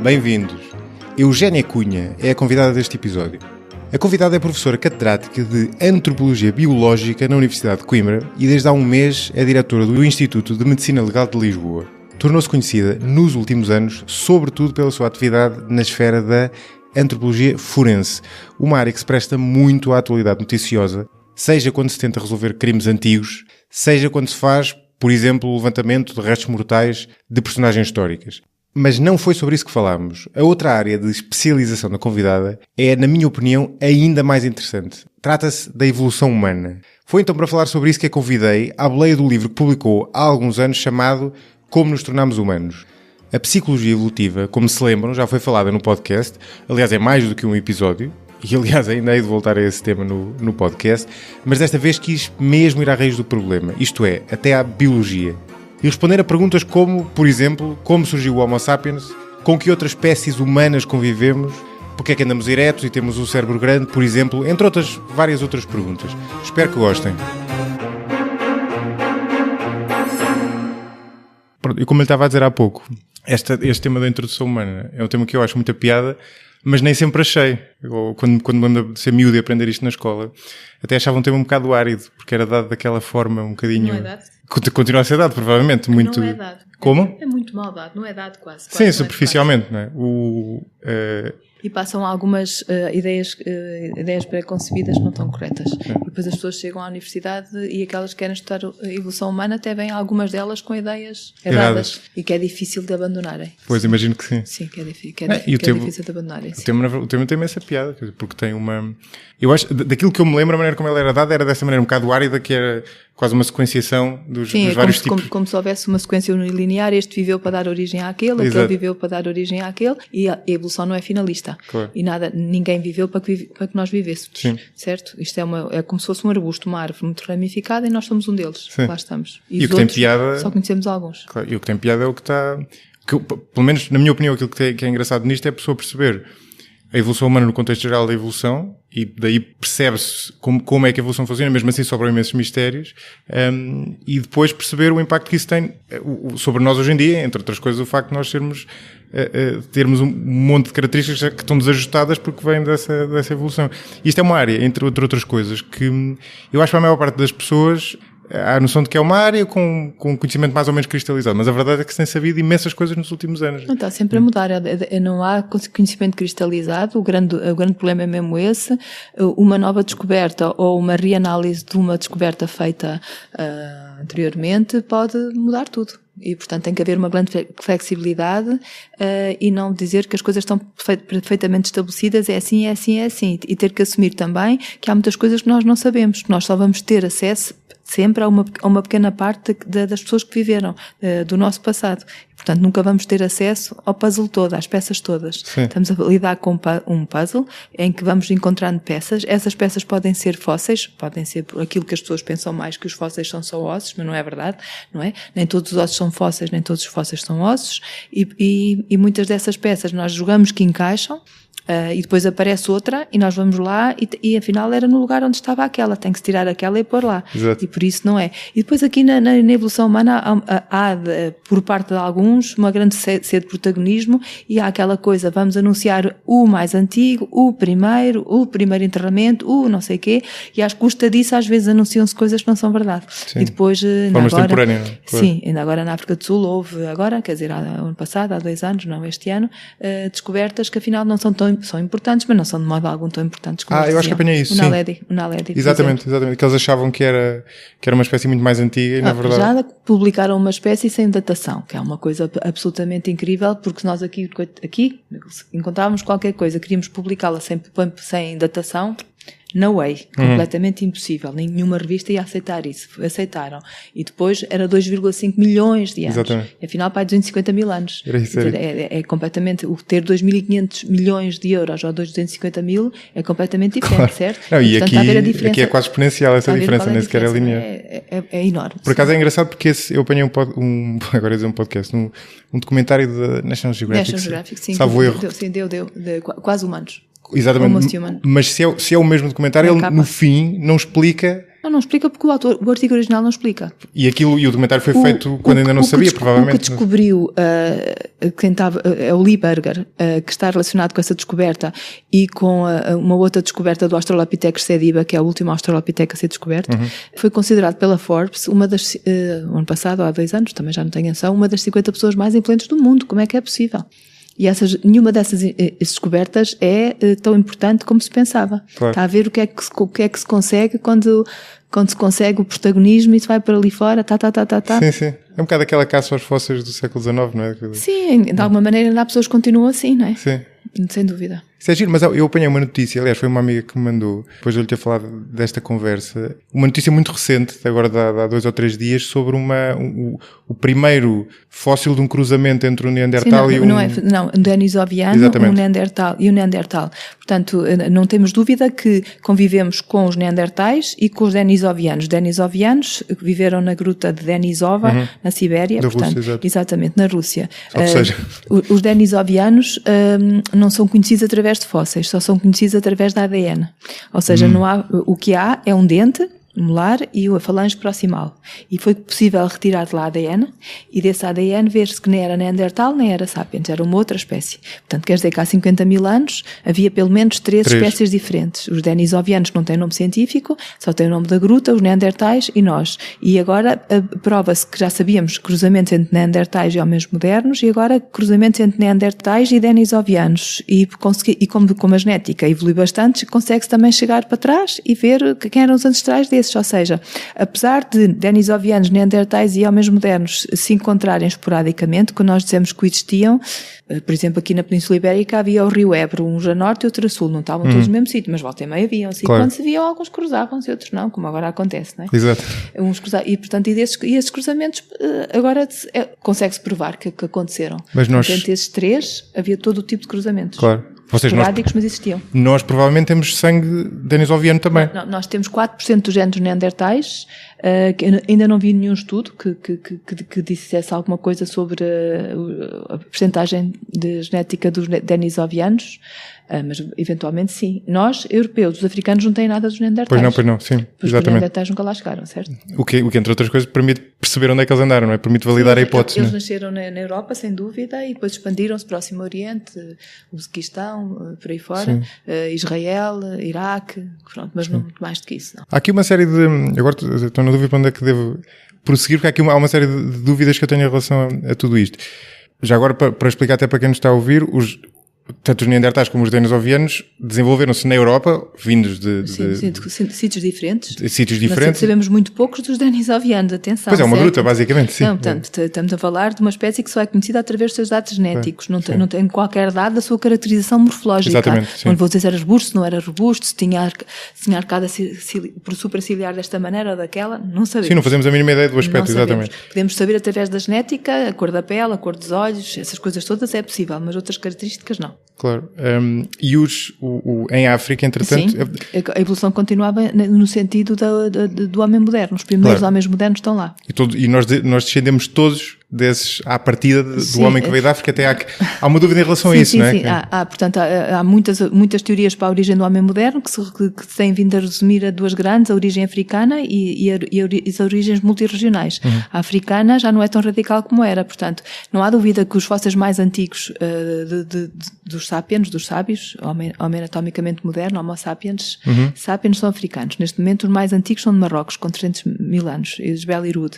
Bem-vindos. Eugénia Cunha é a convidada deste episódio. A convidada é professora catedrática de Antropologia Biológica na Universidade de Coimbra e desde há um mês é diretora do Instituto de Medicina Legal de Lisboa. Tornou-se conhecida nos últimos anos, sobretudo pela sua atividade na esfera da antropologia forense, uma área que se presta muito à atualidade noticiosa, seja quando se tenta resolver crimes antigos, seja quando se faz, por exemplo, o levantamento de restos mortais de personagens históricas. Mas não foi sobre isso que falámos. A outra área de especialização da convidada é, na minha opinião, ainda mais interessante. Trata-se da evolução humana. Foi então para falar sobre isso que a convidei à boleia do livro que publicou há alguns anos chamado Como nos tornamos humanos. A psicologia evolutiva, como se lembram, já foi falada no podcast. Aliás, é mais do que um episódio. E, aliás, ainda hei de voltar a esse tema no podcast. Mas desta vez quis mesmo ir à raiz do problema. Isto é, até à biologia. E responder a perguntas como, por exemplo, como surgiu o Homo sapiens, com que outras espécies humanas convivemos, porque é que andamos eretos e temos um cérebro grande, por exemplo, entre outras, várias outras perguntas. Espero que gostem. E como eu estava a dizer há pouco, este tema da introdução humana é um tema que eu acho muita piada, mas nem sempre achei. Ou quando me ando a ser miúdo e aprender isto na escola, até achava um tema um bocado árido, porque era dado daquela forma um bocadinho... Não é dado? Continua a ser dado, provavelmente. Muito... Não é dado. Como? É muito mal dado, não é dado quase. Sim, superficialmente, não é? E passam algumas ideias pré-concebidas que não estão corretas. E depois as pessoas chegam à universidade e aquelas que querem estudar a evolução humana até vêm algumas delas com ideias erradas e que é difícil de abandonarem. Pois, imagino que sim. Sim, que é difícil de abandonarem. O tema tem essa piada, porque tem uma... Eu acho, daquilo que eu me lembro, a maneira como ela era dada era dessa maneira um bocado árida, que era quase uma sequenciação dos vários tipos. Como se houvesse uma sequência unilinear, este viveu para dar origem àquele, aquele viveu para dar origem àquele, e a evolução não é finalista. Claro. E ninguém viveu para que nós vivêssemos. Sim. Certo? Isto é como se fosse um arbusto, uma árvore muito ramificada, e nós somos um deles. Sim. Lá estamos. E o que tem piada... Só conhecemos alguns. Claro. E o que tem piada é o que está... Pelo menos, na minha opinião, aquilo que é engraçado nisto é a pessoa perceber a evolução humana no contexto geral da evolução, e daí percebe-se como é que a evolução funciona, mesmo assim sobram imensos mistérios, e depois perceber o impacto que isso tem sobre nós hoje em dia, entre outras coisas o facto de nós termos um monte de características que estão desajustadas porque vêm dessa evolução. E isto é uma área, entre outras coisas, que eu acho que a maior parte das pessoas há a noção de que é uma área com conhecimento mais ou menos cristalizado, mas a verdade é que se tem sabido imensas coisas nos últimos anos. Não, está sempre a mudar, não há conhecimento cristalizado, o grande problema é mesmo esse. Uma nova descoberta ou uma reanálise de uma descoberta feita anteriormente pode mudar tudo. E, portanto, tem que haver uma grande flexibilidade e não dizer que as coisas estão perfeitamente estabelecidas, é assim, é assim, é assim. E ter que assumir também que há muitas coisas que nós não sabemos, que nós só vamos ter acesso sempre a uma pequena parte das pessoas que viveram, do nosso passado. E, portanto, nunca vamos ter acesso ao puzzle todo, às peças todas. Sim. Estamos a lidar com um puzzle em que vamos encontrando peças. Essas peças podem ser fósseis, podem ser aquilo que as pessoas pensam mais, que os fósseis são só ossos, mas não é verdade, não é? Nem todos os ossos são fósseis, nem todos os fósseis são ossos. E muitas dessas peças nós julgamos que encaixam, e depois aparece outra e nós vamos lá e afinal era no lugar onde estava aquela, tem que se tirar aquela e pôr lá. Exato. E por isso não é. E depois aqui na evolução humana há por parte de alguns uma grande sede de protagonismo, e há aquela coisa, vamos anunciar o mais antigo, o primeiro enterramento, o não sei quê, e às custa disso às vezes anunciam-se coisas que não são verdade. Sim. E depois formas temporâneas, não? Claro. Sim, ainda agora na África do Sul houve agora, quer dizer, ano passado, há 2 anos, não este ano, descobertas que afinal não são importantes, mas não são de modo algum tão importantes como eu acho que apanhei isso, o Naledi. Exatamente, que eles achavam que era uma espécie muito mais antiga e na verdade... Já publicaram uma espécie sem datação, que é uma coisa absolutamente incrível, porque nós aqui encontrávamos qualquer coisa, queríamos publicá-la sem datação. No way, completamente impossível, nenhuma revista ia aceitar isso, aceitaram, e depois era 2,5 milhões de anos. Exatamente. E afinal para 250 mil anos. É completamente, o ter 2.500 milhões de euros ou 250 mil é completamente diferente, claro. Certo? Não, e portanto, aqui é quase exponencial essa diferença, nem sequer é linear. É enorme. Por acaso é engraçado porque eu apanhei agora ia dizer um podcast, um documentário da National Geographic, sim, salvo erro. Deu quase humanos. Exatamente, mas se é o mesmo documentário, ele no fim não explica Não explica porque o artigo original não explica. E o documentário foi feito quando ainda não sabia, provavelmente. O que descobriu, é o Lee Berger, que está relacionado com essa descoberta e com uma outra descoberta do Australopithecus sediba, que é o último Australopithecus a ser descoberto, foi considerado pela Forbes ano passado, ou há 2 anos, também já não tenho noção, uma das 50 pessoas mais influentes do mundo. Como é que é possível? E nenhuma dessas descobertas é tão importante como se pensava. Claro. Está a ver o que é que se consegue quando se consegue o protagonismo e se vai para ali fora, Sim. É um bocado aquela caça aos fósseis do século XIX, não é? Sim, de alguma maneira ainda há pessoas que continuam assim, não é? Sim. Sem dúvida. Isso é giro, mas eu apanhei uma notícia, aliás, foi uma amiga que me mandou, depois de eu lhe ter falado desta conversa, uma notícia muito recente, agora há 2 ou 3 dias, sobre o primeiro fóssil de um cruzamento entre um Neandertal um denisoviano, um Neandertal e um Neandertal. Portanto, não temos dúvida que convivemos com os Neandertais e com os denisovianos. Os denisovianos viveram na gruta de Denisova, na Sibéria, portanto, Rússia, exatamente, na Rússia. Ou seja, os denisovianos não são conhecidos através de fósseis, só são conhecidos através da ADN. Ou seja, o que há é um dente molar e a falange proximal. E foi possível retirar de lá ADN e desse ADN ver-se que nem era Neandertal nem era Sapiens, era uma outra espécie. Portanto, quer dizer que há 50 mil anos havia pelo menos 3 espécies diferentes. Os denisovianos não têm nome científico, só têm o nome da gruta, os Neandertais e nós. E agora prova-se que já sabíamos cruzamentos entre Neandertais e homens modernos e agora cruzamentos entre Neandertais e denisovianos. E como a genética evolui bastante, consegue-se também chegar para trás e ver quem eram os ancestrais desses. Ou seja, apesar de denisovianos, neandertais e homens modernos se encontrarem esporadicamente, quando nós dizemos que coexistiam, por exemplo, aqui na Península Ibérica havia o rio Ebro, uns a norte e outros a sul, não estavam todos no mesmo sítio, mas volta e meia haviam-se. Claro. E quando se viam, alguns cruzavam-se e outros não, como agora acontece, não é? Exato. E, portanto, esses cruzamentos agora consegue-se provar que aconteceram. Mas entre esses 3 havia todo o tipo de cruzamentos. Claro. Esporádicos, mas existiam. Nós provavelmente temos sangue denisoviano também. Nós temos 4% dos genes neandertais, que ainda não vi nenhum estudo que dissesse alguma coisa sobre a percentagem de genética dos denisovianos, mas eventualmente sim. Nós, europeus, os africanos não têm nada dos neandertais. Pois não, sim, exatamente. Os neandertais nunca lá chegaram, certo? O que, entre outras coisas, permite perceber onde é que eles andaram, não é? Permite validar a hipótese. Eles nasceram na Europa, sem dúvida, e depois expandiram-se para o Próximo Oriente, Uzbequistão, por aí fora, Israel, Iraque, pronto, mas não muito mais do que isso, não. Há aqui uma série de... Agora estou na dúvida para onde é que devo prosseguir, porque há uma série de dúvidas que eu tenho em relação a tudo isto. Já agora, para explicar até para quem nos está a ouvir, tanto os neandertais como os denisovianos desenvolveram-se na Europa, vindos de sítios diferentes. Sítios diferentes. Nós sabemos muito poucos dos denisovianos, atenção. Pois é, uma gruta, basicamente, sim. Não, portanto, estamos a falar de uma espécie que só é conhecida através dos seus dados genéticos. Não tem qualquer dado da sua caracterização morfológica. Exatamente, sim. Não vou dizer se era robusto, se não era robusto, se tinha arcada supraciliar desta maneira ou daquela, não sabemos. Sim, não fazemos a mínima ideia do aspecto, exatamente. Podemos saber através da genética, a cor da pele, a cor dos olhos, essas coisas todas é possível, mas outras características não. Claro. E em África, entretanto... Sim, a evolução continuava no sentido do homem moderno. Os primeiros homens modernos estão lá. E nós descendemos todos desses, à partida do homem que veio da África, até há uma dúvida em relação a isso, não é? Sim, portanto, há muitas teorias para a origem do homem moderno que têm vindo a resumir a 2 grandes, a origem africana e as origens multirregionais. A africana já não é tão radical como era, portanto, não há dúvida que os fósseis mais antigos dos sapiens, dos sábios, homem anatomicamente moderno, Homo sapiens, sapiens são africanos. Neste momento, os mais antigos são de Marrocos, com 300 mil anos, Isbel Irud.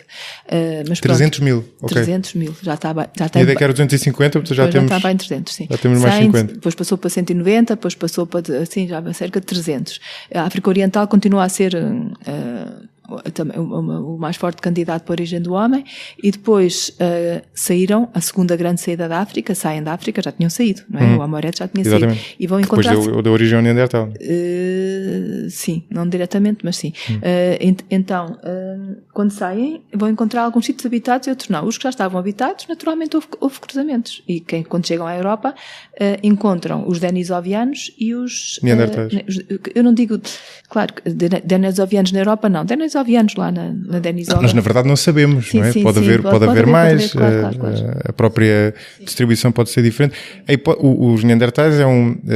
300 mil, ok. 300 mil, já está. E a ideia que era 250, já temos... Já está bem 300, sim. Já temos mais 50. Depois passou para 190, depois passou para, assim, já cerca de 300. A África Oriental continua a ser o mais forte candidato para a origem do homem, e depois saíram, a segunda grande saída da África, saem da África, já tinham saído, não é? O Homo erectus já tinha saído. E vão encontrar... Depois da origem neandertal. Sim, não diretamente, mas sim. Então, quando saem, vão encontrar alguns sítios habitados e outros não. Os que já estavam habitados, naturalmente houve cruzamentos. E quando chegam à Europa, encontram os denisovianos e os... Neandertais. Eu não digo... Claro, denisovianos na Europa não. Denisovianos ovianos lá na Denisova. Nós na verdade não sabemos, sim, não é? Sim, pode haver mais, claro. A própria distribuição pode ser diferente. Os Neandertais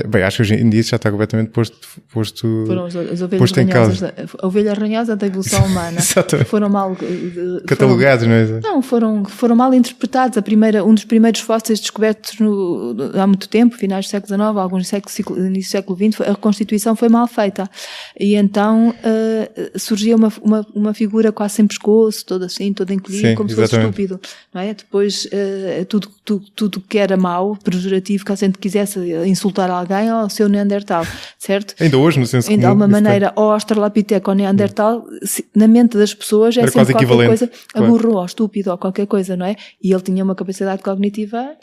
bem, acho que hoje em dia já está completamente posto foram as ovelhas ranhosas, a ovelha ranhosa da evolução humana. Foram mal catalogados, não é? Não, foram mal interpretados. Um dos primeiros fósseis descobertos há muito tempo, finais do século XIX, alguns início do século XX, a reconstituição foi mal feita. E então surgia uma figura quase sem pescoço, todo assim, todo encolhido, como se fosse estúpido. Não é? Depois, tudo que era mau, pejorativo, que a gente quisesse insultar alguém, ao seu Neandertal, certo? Ainda hoje, no senso comum. De alguma maneira, ou Australopiteco ou Neandertal, na mente das pessoas é era sempre qualquer coisa, claro. Burro ou estúpido ou qualquer coisa, não é? E ele tinha uma capacidade cognitiva...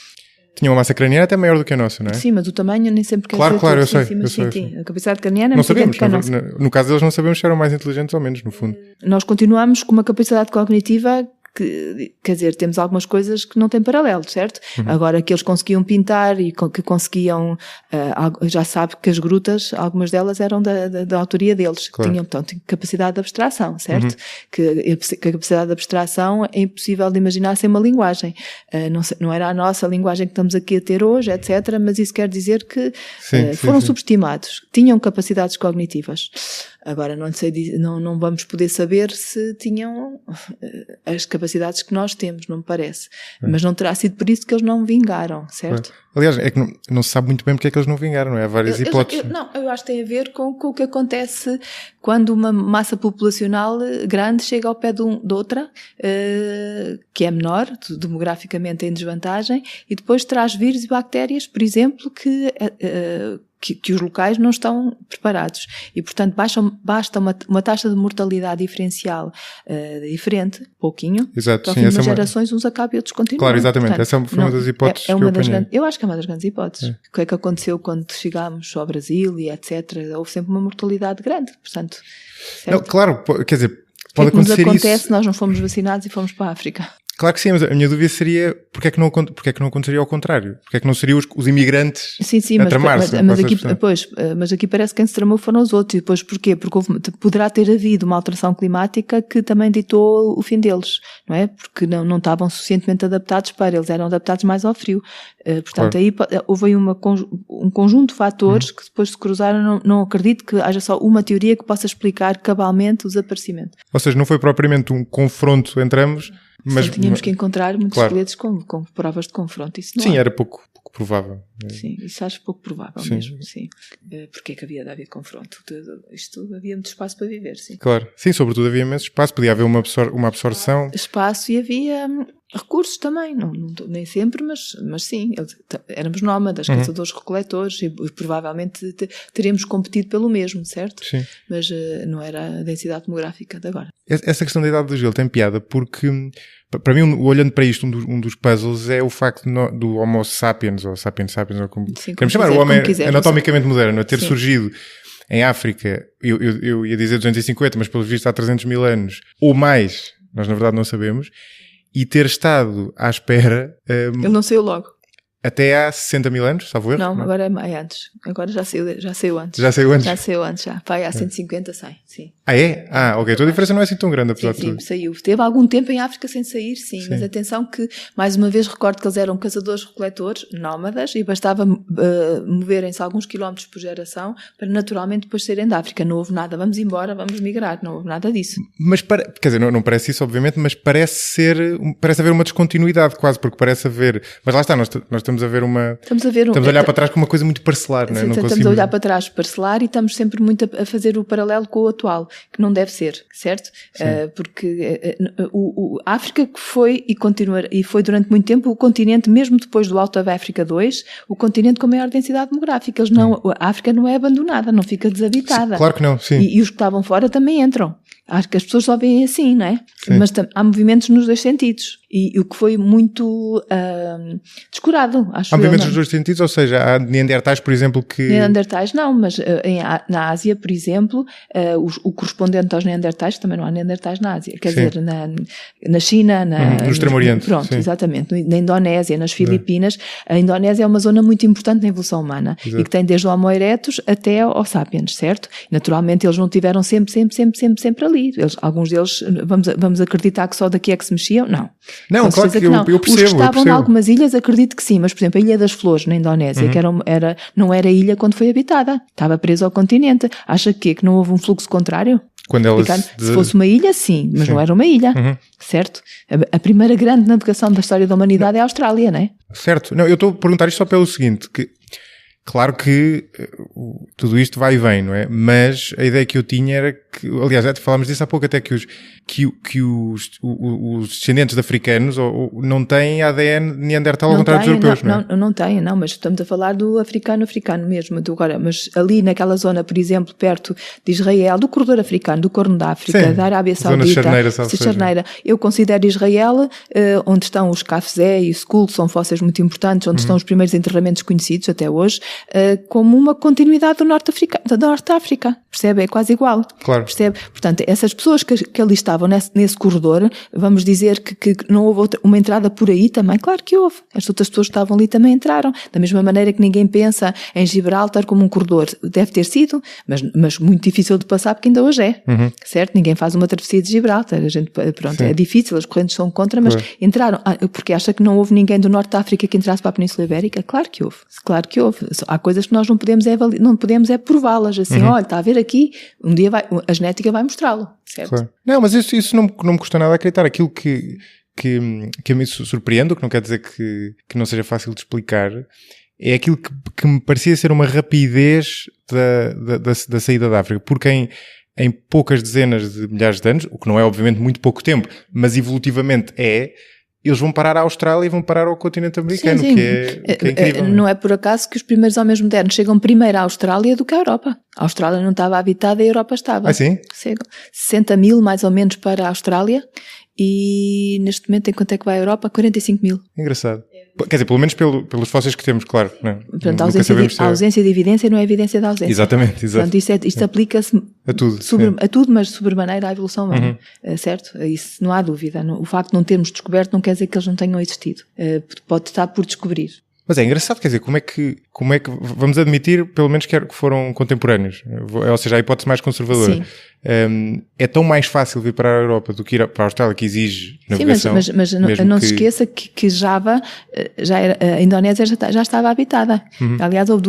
Tinha uma massa craniana até maior do que a nossa, não é? Sim, mas o tamanho nem sempre quer dizer claro, eu sei. A capacidade craniana é não muito grande que a nossa. No caso deles não sabemos se eram mais inteligentes ou menos, no fundo. Nós continuamos com uma capacidade cognitiva que, quer dizer, temos algumas coisas que não têm paralelo, certo? Agora que eles conseguiam pintar e que conseguiam, já sabe que as grutas, algumas delas eram da autoria deles, claro. Tinham capacidade de abstração, certo? Que a capacidade de abstração é impossível de imaginar sem uma linguagem. Não era a nossa linguagem que estamos aqui a ter hoje, etc., mas isso quer dizer que foram subestimados, tinham capacidades cognitivas. Agora, não vamos poder saber se tinham as capacidades que nós temos, não me parece. Mas não terá sido por isso que eles não vingaram, certo? Aliás, é que não se sabe muito bem porque é que eles não vingaram, não é? Há várias hipóteses. Eu acho que tem a ver com o que acontece quando uma massa populacional grande chega ao pé de outra, que é menor, demograficamente em desvantagem, e depois traz vírus e bactérias, por exemplo, que os locais não estão preparados. E, portanto, basta uma taxa de mortalidade diferencial diferente, pouquinho, exato, para ao fim de umas gerações uns acabam e outros continuam. Claro, exatamente. Portanto, essa foi uma das hipóteses eu acho que é uma das grandes hipóteses. O que é que aconteceu quando chegámos ao Brasil e etc. Houve sempre uma mortalidade grande, portanto... Não, claro, quer dizer, pode acontecer isso... O que nos acontece, nós não fomos vacinados e fomos para a África. Claro que sim, mas a minha dúvida seria porque é que não aconteceria ao contrário? Porque é que não seriam os imigrantes a tramar-se? Mas aqui parece que quem se tramou foram os outros. E depois porquê? Porque poderá ter havido uma alteração climática que também ditou o fim deles, não é? Porque não estavam suficientemente adaptados eles eram adaptados mais ao frio. Portanto, claro. Aí houve aí um conjunto de fatores que depois se cruzaram. Não acredito que haja só uma teoria que possa explicar cabalmente o desaparecimento. Ou seja, não foi propriamente um confronto entre ambos, mas tínhamos que encontrar muitos esqueletos com provas de confronto. Isso não sim, era pouco provável. Sim, isso acho pouco provável mesmo, sim. Porque é que havia de haver confronto? Isto havia muito espaço para viver, sim. Claro, sim, sobretudo havia imenso espaço, podia haver uma absorção. Espaço e havia recursos também, nem sempre, mas sim, éramos nómadas, caçadores-recoletores e provavelmente teríamos competido pelo mesmo, certo? Sim. Mas não era a densidade demográfica de agora. Essa questão da idade do gelo tem piada porque, para mim, olhando para isto, um dos puzzles é o facto do Homo sapiens, ou sapiens sapiens, ou como queremos chamar, o homem anatomicamente moderno, a ter surgido em África, eu ia dizer 250, mas pelo visto há 300 mil anos, ou mais, nós na verdade não sabemos, e ter estado à espera... Ele não saiu logo. Até há 60 mil anos, salvo erro? Não, agora é antes. Agora já saiu antes. Já saiu antes? Já saiu antes, já. Pai, há 150 sai, sim. Ah, é? Ok. Então a diferença não é assim tão grande, apesar de tudo. Sim, saiu. Teve algum tempo em África sem sair, sim. Mas atenção que, mais uma vez, recordo que eles eram caçadores-recoletores, nómadas, e bastava moverem-se alguns quilómetros por geração para naturalmente depois saírem da África. Não houve nada, vamos embora, vamos migrar. Não houve nada disso. Mas, quer dizer, não parece isso, obviamente, mas parece haver uma descontinuidade quase, porque parece haver... Mas lá está, nós estamos a ver uma... Estamos a olhar para trás com uma coisa muito parcelar, não é? Estamos a olhar para trás parcelar e estamos sempre muito a fazer o paralelo com o atual, que não deve ser, certo? Porque a África que foi e continua, e foi durante muito tempo o continente, mesmo depois do Out of Africa 2, o continente com maior densidade demográfica. A África não é abandonada, não fica desabitada. Sim, claro que não, sim. E os que estavam fora também entram. Acho que as pessoas só veem assim, não é? Sim. Mas há movimentos nos dois sentidos. e o que foi muito descurado, acho eu. Obviamente nos dois sentidos, ou seja, há neandertais, por exemplo, que... Neandertais não, mas na Ásia, por exemplo, o correspondente aos neandertais, também não há neandertais na Ásia, quer dizer, na China, no Extremo Oriente. Pronto, sim. Exatamente, na Indonésia, nas Filipinas. A Indonésia é uma zona muito importante na evolução humana. Exato. E que tem desde o Homo erectus até ao Sapiens, certo? Naturalmente eles não tiveram sempre ali. Alguns deles, vamos acreditar que só daqui é que se mexiam? Não. Não, claro que não. Eu percebo. Os que estavam em algumas ilhas, acredito que sim, mas por exemplo a Ilha das Flores, na Indonésia, que não era ilha quando foi habitada, estava presa ao continente. Acha que não houve um fluxo contrário? Quando ela se fosse uma ilha, sim, mas não era uma ilha, certo? A primeira grande navegação da história da humanidade é a Austrália, não é? Certo. Não, eu estou a perguntar isto só pelo seguinte, que claro que tudo isto vai e vem, não é? Mas a ideia que eu tinha era que, aliás, já falámos disso há pouco, até que os descendentes de africanos não têm ADN neandertal ao contrário dos europeus, não é? Não têm, mas estamos a falar do africano mesmo. Agora, mas ali naquela zona, por exemplo, perto de Israel, do corredor africano, do Corno da África, da Arábia Saudita, Charneira, eu considero Israel, onde estão os Cafzé e o Skull, que são fósseis muito importantes, onde estão os primeiros enterramentos conhecidos até hoje, como uma continuidade da Norte África, percebe? É quase igual. Claro. Percebe? Portanto, essas pessoas que ali estavam nesse corredor, vamos dizer que não houve uma entrada por aí também? Claro que houve. As outras pessoas que estavam ali também entraram. Da mesma maneira que ninguém pensa em Gibraltar como um corredor. Deve ter sido, mas muito difícil de passar porque ainda hoje é. Certo? Ninguém faz uma travessia de Gibraltar. É difícil, as correntes são contra, mas entraram. Porque acha que não houve ninguém do Norte da África que entrasse para a Península Ibérica? Claro que houve. Claro que houve. Há coisas que nós não podemos prová-las. Assim, olha, está a ver aqui, um dia a genética vai mostrá-lo. Certo? Claro. Não, mas isso não me custa nada acreditar. Aquilo que a mim surpreende, o que não quer dizer que não seja fácil de explicar, é aquilo que me parecia ser uma rapidez da saída da África, porque em poucas dezenas de milhares de anos, o que não é obviamente muito pouco tempo, mas evolutivamente eles vão parar à Austrália e vão parar ao continente americano, sim. Que é incrível. Não é por acaso que os primeiros homens modernos chegam primeiro à Austrália do que à Europa. A Austrália não estava habitada e a Europa estava. Ah, sim? 60 mil mais ou menos para a Austrália e neste momento, enquanto é que vai à Europa? 45 mil. Engraçado. Quer dizer, pelo menos pelos fósseis que temos, claro. Não, portanto, a ausência de evidência não é evidência da ausência. Exatamente, exato. Portanto, isto aplica-se a tudo. A tudo, mas sobremaneira à evolução humana. Certo? Isso não há dúvida. O facto de não termos descoberto não quer dizer que eles não tenham existido. Pode estar por descobrir. Mas é engraçado, quer dizer, como é que vamos admitir, pelo menos que foram contemporâneos, ou seja, a hipótese mais conservadora. Sim. É tão mais fácil vir para a Europa do que ir para a Austrália, que exige navegação. Sim, mas não se esqueça que Java, a Indonésia já estava habitada. Aliás, houve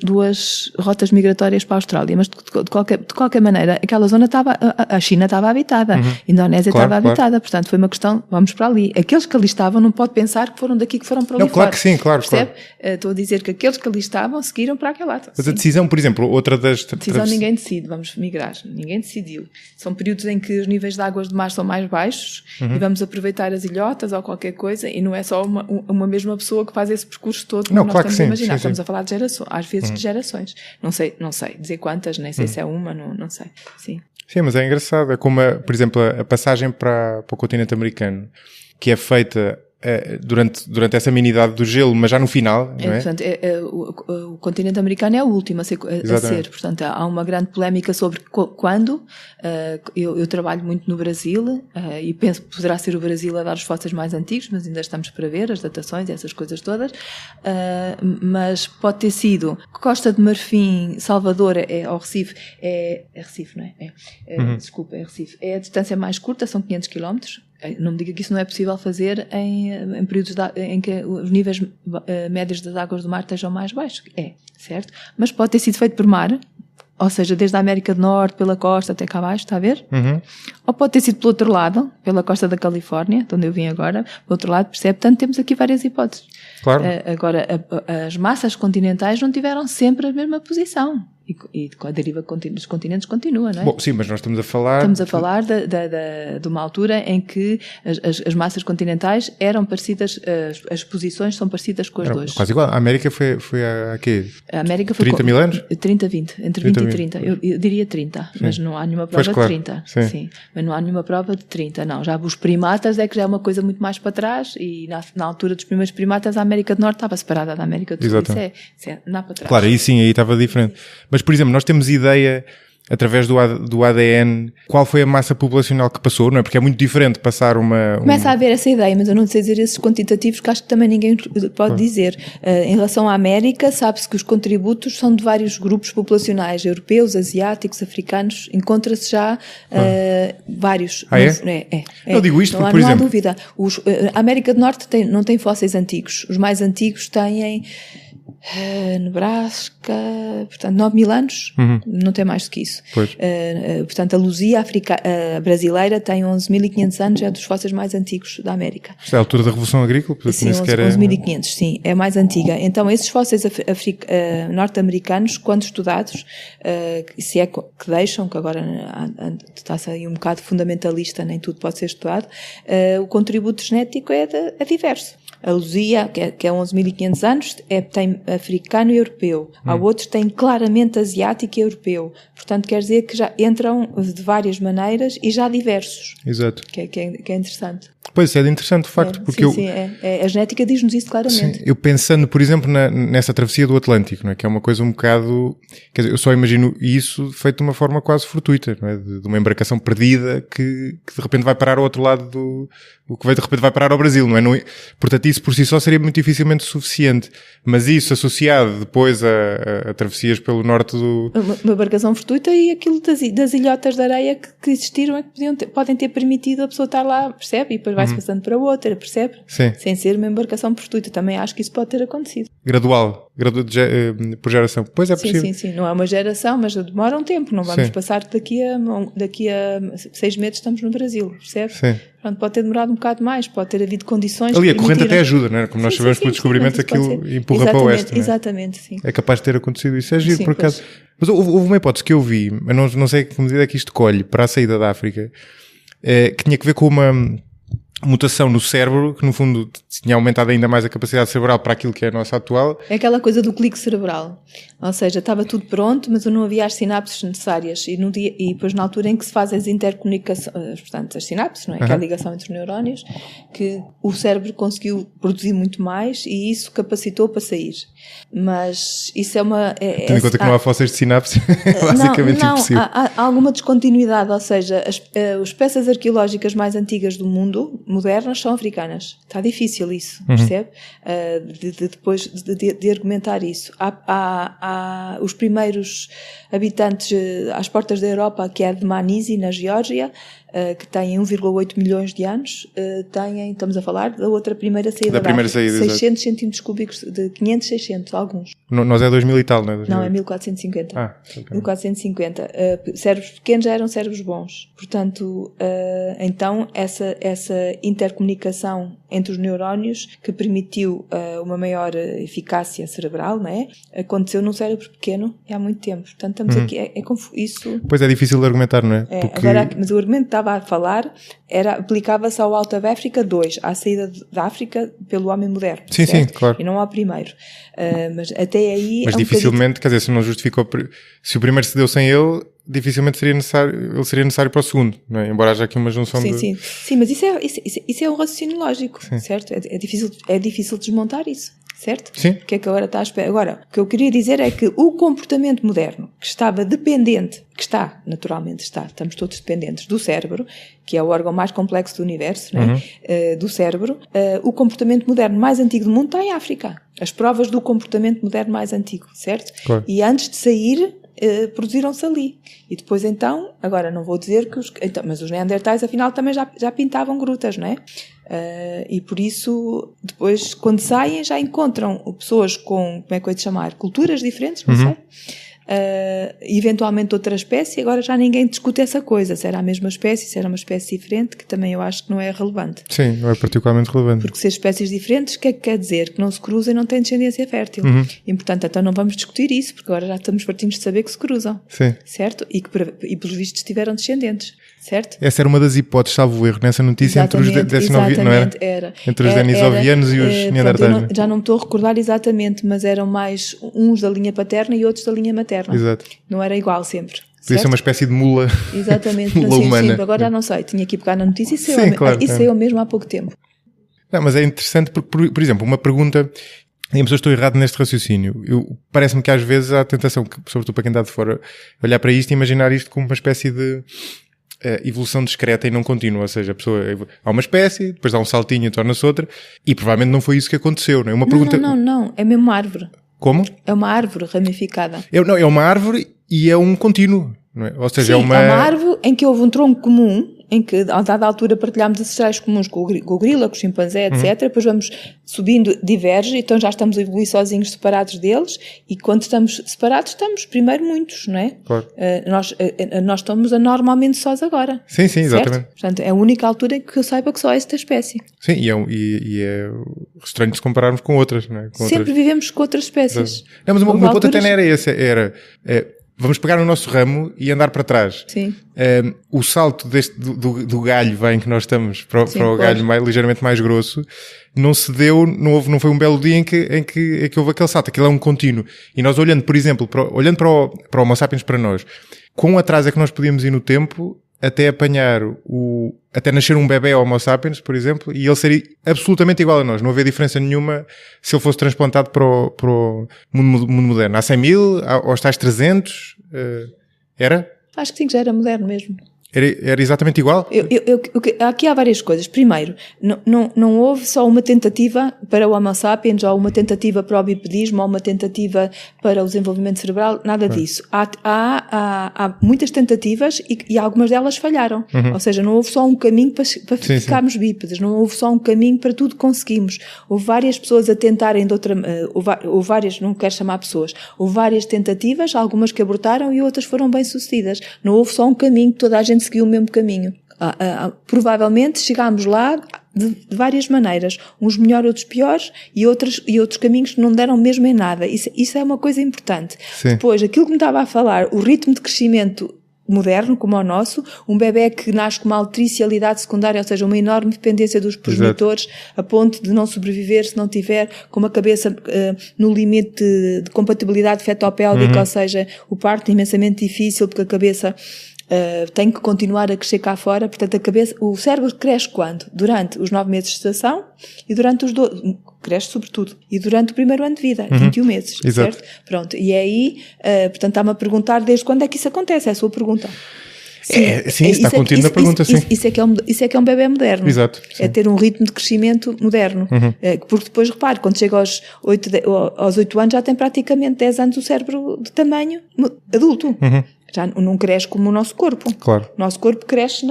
duas rotas migratórias para a Austrália, mas de qualquer maneira, aquela zona a China estava habitada, a Indonésia estava habitada, portanto foi uma questão, vamos para ali. Aqueles que ali estavam não pode pensar que foram daqui que foram para ali fora. Claro que sim, claro. Percebe? Estou a dizer que aqueles que ali estavam seguiram para aquele lado. Mas a decisão, por exemplo, outra das... A decisão ninguém decide, vamos migrar. Ninguém decidiu. São períodos em que os níveis de águas de mar são mais baixos e vamos aproveitar as ilhotas ou qualquer coisa e não é só uma mesma pessoa que faz esse percurso todo como nós estamos a imaginar. Sim. Estamos a falar de gerações, às vezes de gerações. Não sei dizer quantas, nem sei se é uma, não sei. Sim. Sim, mas é engraçado. É como, por exemplo, a passagem para o continente americano, que é feita durante essa minidade do gelo, mas já no final, não é? Portanto, o continente americano é o último a ser. Portanto, há uma grande polémica sobre quando. Eu trabalho muito no Brasil e penso que poderá ser o Brasil a dar os fósseis mais antigos, mas ainda estamos para ver as datações e essas coisas todas. Mas pode ter sido Costa de Marfim, Salvador ao Recife. É Recife, não é? Desculpa, é Recife. É a distância mais curta, são 500 km. Não me diga que isso não é possível fazer em períodos em que os níveis médios das águas do mar estejam mais baixos. Certo? Mas pode ter sido feito por mar, ou seja, desde a América do Norte, pela costa até cá abaixo, está a ver? Ou pode ter sido pelo outro lado, pela costa da Califórnia, de onde eu vim agora, pelo outro lado, percebe? Portanto, temos aqui várias hipóteses. Claro. Agora, as massas continentais não tiveram sempre a mesma posição. E com a deriva dos continentes continua, não é? Bom, sim, mas nós estamos a falar... Estamos a falar de uma altura em que as massas continentais eram parecidas, as posições são parecidas com as duas. Quase igual. A América foi a quê? A América foi 30 mil anos? 30, 20. Entre 20 e 30. Eu diria 30, sim. Mas não há nenhuma prova de 30. Sim. Mas não há nenhuma prova de 30, não. Já os primatas é que já é uma coisa muito mais para trás e na altura dos primeiros primatas a América do Norte estava separada da América do Sul. Isso é não para trás. Claro, aí sim, aí estava diferente. Mas, por exemplo, nós temos ideia, através do ADN, qual foi a massa populacional que passou, não é? Porque é muito diferente passar Começa a haver essa ideia, mas eu não sei dizer esses quantitativos, que acho que também ninguém pode dizer. Em relação à América, sabe-se que os contributos são de vários grupos populacionais, europeus, asiáticos, africanos, encontra-se já vários. Ah, é? Eu digo isto porque, por exemplo... Não há dúvida. A América do Norte não tem fósseis antigos. Os mais antigos têm... Nebraska, portanto 9.000 anos, não tem mais do que isso. Portanto a Luzia brasileira tem 11.500 anos, é dos fósseis mais antigos da América. Isto é a altura da Revolução Agrícola? Sim, 11.500, sim, é mais antiga. Então esses fósseis norte-americanos, quando estudados, se é que deixam, que agora está-se aí um bocado fundamentalista, nem tudo pode ser estudado, o contributo genético é diverso. A Luzia, que é 11.500 anos, tem africano e europeu. Há outros que têm claramente asiático e europeu. Portanto, quer dizer que já entram de várias maneiras e já diversos. Exato. Que é interessante. Pois, é interessante de facto. Porque a genética diz-nos isso claramente. Sim, eu pensando, por exemplo, nessa travessia do Atlântico, não é? Que é uma coisa um bocado... Quer dizer, eu só imagino isso feito de uma forma quase fortuita, não é? De uma embarcação perdida que de repente vai parar ao outro lado o que de repente vai parar ao Brasil, não é? Portanto, isso por si só seria muito dificilmente suficiente. Mas isso associado depois a travessias pelo norte do... Uma embarcação fortuita e aquilo das ilhotas de areia que existiram é que podem ter permitido a pessoa estar lá, percebe? E depois vai-se passando para outra, percebe? Sim. Sem ser uma embarcação fortuita. Também acho que isso pode ter acontecido. Gradual por geração. Pois é possível. Sim. Não é uma geração, mas demora um tempo. Não vamos passar daqui a 6 meses estamos no Brasil, percebe? Sim. Pronto, pode ter demorado um bocado mais, pode ter havido condições... Ali a corrente até ajuda, não é? Como nós sabemos pelo descobrimento, aquilo empurra para o oeste, não é? Exatamente, sim. É capaz de ter acontecido isso. É giro, por acaso. Mas houve uma hipótese que eu vi, mas não sei que medida é que isto colhe para a saída da África, que tinha que ver com uma mutação no cérebro, que no fundo tinha aumentado ainda mais a capacidade cerebral para aquilo que é a nossa atual. É aquela coisa do clique cerebral. Ou seja, estava tudo pronto, mas não havia as sinapses necessárias. E depois na altura em que se fazem as intercomunicações, portanto, as sinapses, não é? Que é a ligação entre os neurónios, que o cérebro conseguiu produzir muito mais e isso capacitou para sair. Mas isso é uma... Tendo em conta que não há fósseis de sinapse, é basicamente impossível. Há alguma descontinuidade, ou seja, as peças arqueológicas mais antigas do mundo, modernas, são africanas. Está difícil isso, percebe? Depois de argumentar isso. Há os primeiros habitantes às portas da Europa, que é de Manisi, na Geórgia, que têm 1,8 milhões de anos, estamos a falar da outra primeira saída da África. 600 centímetros cúbicos, de 500, 600, alguns. Nós é 2000 e tal, não é? Não, é 1450. Okay. 1450. Cérebros pequenos já eram cérebros bons. Portanto, então, essa intercomunicação entre os neurónios que permitiu uma maior eficácia cerebral, não é? Aconteceu num cérebro pequeno há muito tempo. Portanto, estamos aqui, isso... Pois é difícil de argumentar, não é? Porque... mas o argumento estava a falar aplicava-se ao Alto da África 2, à saída da África pelo homem moderno. Sim, certo? Sim, claro. E não ao primeiro. Mas até aí... Mas dificilmente, quer dizer, se não justificou... Se o primeiro se deu sem ele, dificilmente seria necessário para o segundo, não é? Embora haja aqui uma junção Sim, mas isso é um raciocínio lógico, certo? É difícil desmontar isso. Certo? Sim. O que é que agora está à espera? Agora, o que eu queria dizer é que o comportamento moderno, que estava dependente, estamos todos dependentes do cérebro, que é o órgão mais complexo do universo, não é? Do cérebro, o comportamento moderno mais antigo do mundo está em África. As provas do comportamento moderno mais antigo, certo? Claro. E antes de sair, produziram-se ali. E depois então, agora não vou dizer que mas os neandertais afinal também já pintavam grutas, não é? E por isso, depois, quando saem, já encontram pessoas com, como é que eu ia te chamar? Culturas diferentes, não sei. eventualmente outra espécie, agora já ninguém discute essa coisa, se era a mesma espécie, se era uma espécie diferente, que também eu acho que não é relevante. Sim, não é particularmente relevante. Porque ser espécies diferentes, o que é que quer dizer? Que não se cruzam e não têm descendência fértil. E portanto, então não vamos discutir isso, porque agora já estamos partindo de saber que se cruzam. Sim. Certo? E pelos vistos tiveram descendentes. Certo? Essa era uma das hipóteses, salvo o erro, nessa notícia entre os denisovanos, não era? Entre os denisovianos e os neandertais. Já não me estou a recordar exatamente, mas eram mais uns da linha paterna e outros da linha materna. Exato. Não era igual sempre. Podia ser uma espécie de mula. Exatamente, mula humana. Sim, agora já não sei, tinha que ir pegar na notícia e saiu mesmo há pouco tempo. Não, mas é interessante porque, por exemplo, uma pergunta, e as pessoas estão erradas neste raciocínio. Parece-me que às vezes há a tentação, sobretudo para quem está de fora, olhar para isto e imaginar isto como uma espécie de evolução discreta e não contínua, ou seja, a pessoa há uma espécie, depois dá um saltinho e torna-se outra, e provavelmente não foi isso que aconteceu, não é? Uma pergunta... Não, é mesmo uma árvore. Como? É uma árvore ramificada. É uma árvore e é um contínuo, não é? Ou seja, sim, é uma árvore em que houve um tronco comum, em que a dada altura partilhámos ancestrais comuns com o gorila, com o chimpanzé, etc. Depois vamos subindo, diverge, então já estamos a evoluir sozinhos, separados deles, e quando estamos separados estamos primeiro muitos, não é? Claro. Nós estamos anormalmente sós agora. Sim, exatamente. Portanto, é a única altura em que eu saiba que só é esta espécie. Sim, e é estranho de se compararmos com outras, não é? Sempre vivemos com outras espécies. Não, mas o meu ponto até não era esse, vamos pegar no nosso ramo e andar para trás. Sim. O salto do galho em que nós estamos para o galho ligeiramente mais grosso não se deu, não foi um belo dia em que houve aquele salto. Aquilo é um contínuo. E nós olhando, por exemplo, olhando para o Homo sapiens, para nós, quão atrás é que nós podíamos ir no tempo até apanhar até nascer um bebê Homo sapiens, por exemplo, e ele seria absolutamente igual a nós. Não havia diferença nenhuma se ele fosse transplantado para o mundo moderno. Há 100 mil, aos tais 300, era? Acho que sim, que já era moderno mesmo. Era exatamente igual? Aqui há várias coisas. Primeiro, não houve só uma tentativa para o Homo sapiens, ou uma tentativa para o bipedismo, ou uma tentativa para o desenvolvimento cerebral, nada disso. Há muitas tentativas e algumas delas falharam. Ou seja, não houve só um caminho para ficarmos bípedes, não houve só um caminho para tudo conseguimos. Houve várias pessoas a tentarem houve várias, não quero chamar pessoas, houve várias tentativas, algumas que abortaram e outras foram bem-sucedidas. Não houve só um caminho, toda a gente seguiu o mesmo caminho. Provavelmente chegámos lá de várias maneiras, uns melhores, outros piores, e outros caminhos que não deram mesmo em nada. Isso é uma coisa importante. Sim. Depois, aquilo que me estava a falar, o ritmo de crescimento moderno, como o nosso, um bebé que nasce com uma altricialidade secundária, ou seja, uma enorme dependência dos progenitores, a ponto de não sobreviver se não tiver com uma cabeça no limite de compatibilidade fetopélvica, ou seja, o parto é imensamente difícil porque a cabeça tem que continuar a crescer cá fora. Portanto, o cérebro cresce quando? Durante os 9 meses de gestação e durante os 12, cresce sobretudo, e durante o primeiro ano de vida, 21 meses, Exato. certo? Pronto, e aí, portanto, está-me a perguntar desde quando é que isso acontece, é a sua pergunta. Sim, está contido na pergunta, sim. Isso é que é um bebé moderno. Exato. Sim. É ter um ritmo de crescimento moderno. Porque depois, repare, quando chega aos 8 anos já tem praticamente 10 anos o cérebro de tamanho adulto. Já não cresce como o nosso corpo. Claro. O nosso corpo cresce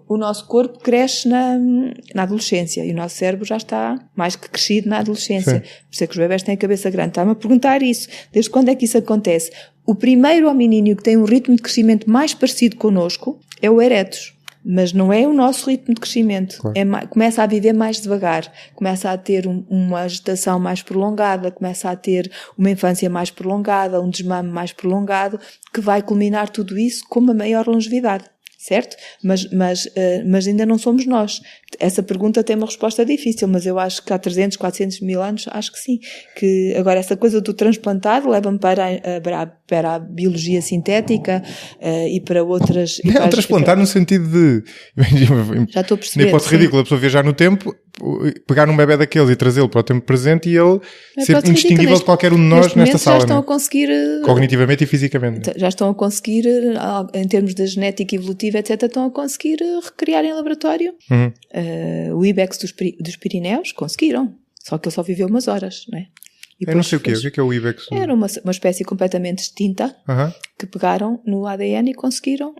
o nosso corpo cresce na adolescência e o nosso cérebro já está mais que crescido na adolescência. Sim. Por isso é que os bebés têm a cabeça grande. Está-me a perguntar isso. Desde quando é que isso acontece? O primeiro hominídeo que tem um ritmo de crescimento mais parecido connosco é o erectus. Mas não é o nosso ritmo de crescimento. Claro. Começa a viver mais devagar, começa a ter uma gestação mais prolongada, começa a ter uma infância mais prolongada, um desmame mais prolongado, que vai culminar tudo isso com uma maior longevidade. Certo? Mas ainda não somos nós. Essa pergunta tem uma resposta difícil, mas eu acho que há 300, 400 mil anos, acho que sim. Que agora essa coisa do transplantado leva-me para a biologia sintética e para outras... Não, transplantar no sentido de... Já estou a perceber. Nem pode ser ridículo a pessoa viajar no tempo, pegar um bebé daqueles e trazê-lo para o tempo presente e ele ser indistinguível de qualquer um de nós nesta sala. Já estão a conseguir... Cognitivamente e fisicamente. Já estão a conseguir, em termos da genética evolutiva, etc., estão a conseguir recriar em laboratório. O Ibex dos Pirineus conseguiram, só que ele só viveu umas horas, não é? Eu não sei o que é o Ibex. Era uma espécie completamente distinta que pegaram no ADN e conseguiram,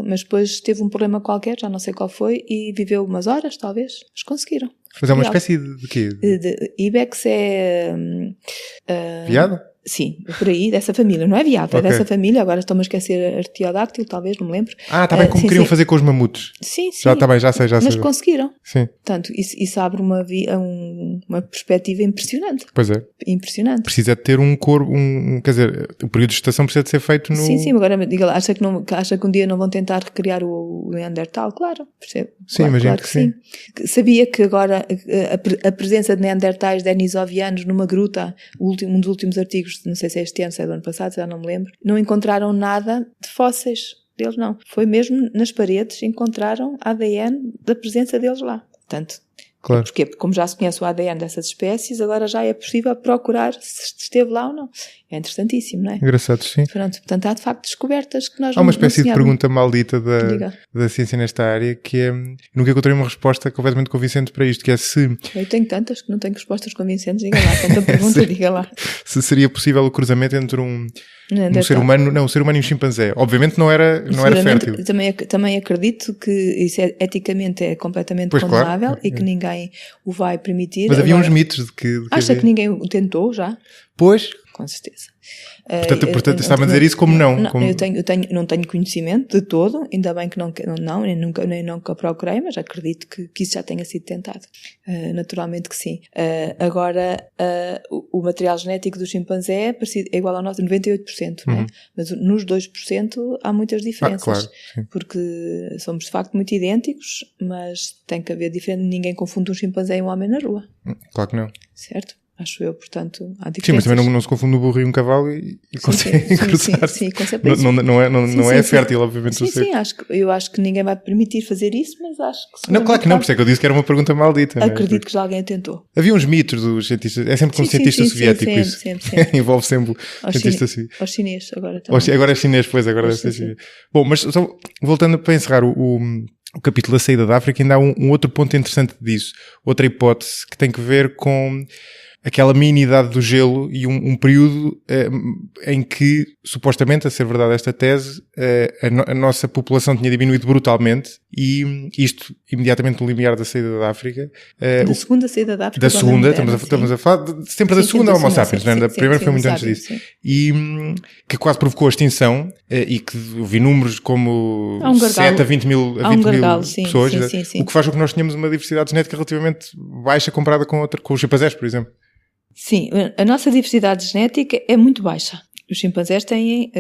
mas depois teve um problema qualquer, já não sei qual foi, e viveu umas horas, talvez, mas conseguiram. Mas é uma espécie de quê? Ibex é... Veado? Sim, por aí, dessa família. Não é veado, é dessa família. Agora estou-me a esquecer Artiodáctilo, talvez, não me lembro. Está bem, como queriam fazer com os mamutos. Sim. Já sei. Mas conseguiram. Sim. Portanto, isso abre uma perspectiva impressionante. Pois é. Impressionante. Precisa de ter um corpo, quer dizer, o período de gestação precisa de ser feito no... Sim, agora diga lá, acha que um dia não vão tentar recriar o Neandertal? Claro, percebe? Sim, imagino que sim. Sabia que agora a presença de Neandertais denisovianos numa gruta, um dos últimos artigos, não sei se é este ano, se é do ano passado, já não me lembro, não encontraram nada de fósseis deles, não. Foi mesmo nas paredes, encontraram ADN da presença deles lá. Portanto, claro. Porquê? Porque como já se conhece o ADN dessas espécies, agora já é possível procurar se esteve lá ou não. É interessantíssimo, não é? Engraçado, sim. Pronto, portanto, há de facto descobertas que nós Há uma espécie de pergunta maldita da ciência nesta área, que é... Nunca encontrei uma resposta completamente convincente para isto, que é se... Eu tenho tantas que não tenho respostas convincentes, diga lá. Tanta pergunta, diga lá. Se seria possível o cruzamento entre um ser humano e um chimpanzé. Obviamente não era fértil. Também acredito que isso eticamente é completamente condenável, claro. E que ninguém o vai permitir. Mas havia uns mitos de que... Acha que ninguém o tentou já? Pois... Com certeza. Portanto está-me a dizer isso como não? Como... Eu não tenho conhecimento de todo, ainda bem que nem nunca procurei, mas acredito que isso já tenha sido tentado. Naturalmente que sim. Agora, o material genético do chimpanzé é igual ao nosso, 98%, não é? Mas nos 2% há muitas diferenças. Claro, sim. Porque somos de facto muito idênticos, mas tem que haver diferença. Ninguém confunde um chimpanzé e um homem na rua. Claro que não. Certo? Acho eu, portanto, há diferenças. Sim, mas também não se confunde um burro e um cavalo e conseguem cruzar. Sim, com certeza. Não é fértil, obviamente. Sim, eu acho que ninguém vai permitir fazer isso, mas acho que... Não, claro que não, por isso é que eu disse que era uma pergunta maldita. Acredito que já alguém tentou. Havia uns mitos dos cientistas, é sempre com cientista soviético isso. Sempre. Envolve sempre cientista soviético. Aos chinês, agora também. Agora é chinês, pois, agora deve ser chinês. Bom, mas só voltando para encerrar o capítulo da saída da África, ainda há um outro ponto interessante disso, outra hipótese que tem que ver com aquela mini-idade do gelo e um período em que, supostamente, a ser verdade esta tese, a nossa população tinha diminuído brutalmente e isto imediatamente no limiar da saída da África. Da segunda saída da África. Da segunda, estamos a falar sempre da segunda Homo sapiens, não é? Da primeira foi muito antes disso. E que quase provocou a extinção e que vi números como 7 a 20 mil pessoas, o que faz com que nós tenhamos uma diversidade genética relativamente baixa comparada com os chimpanzés, por exemplo. Sim, a nossa diversidade genética é muito baixa. Os chimpanzés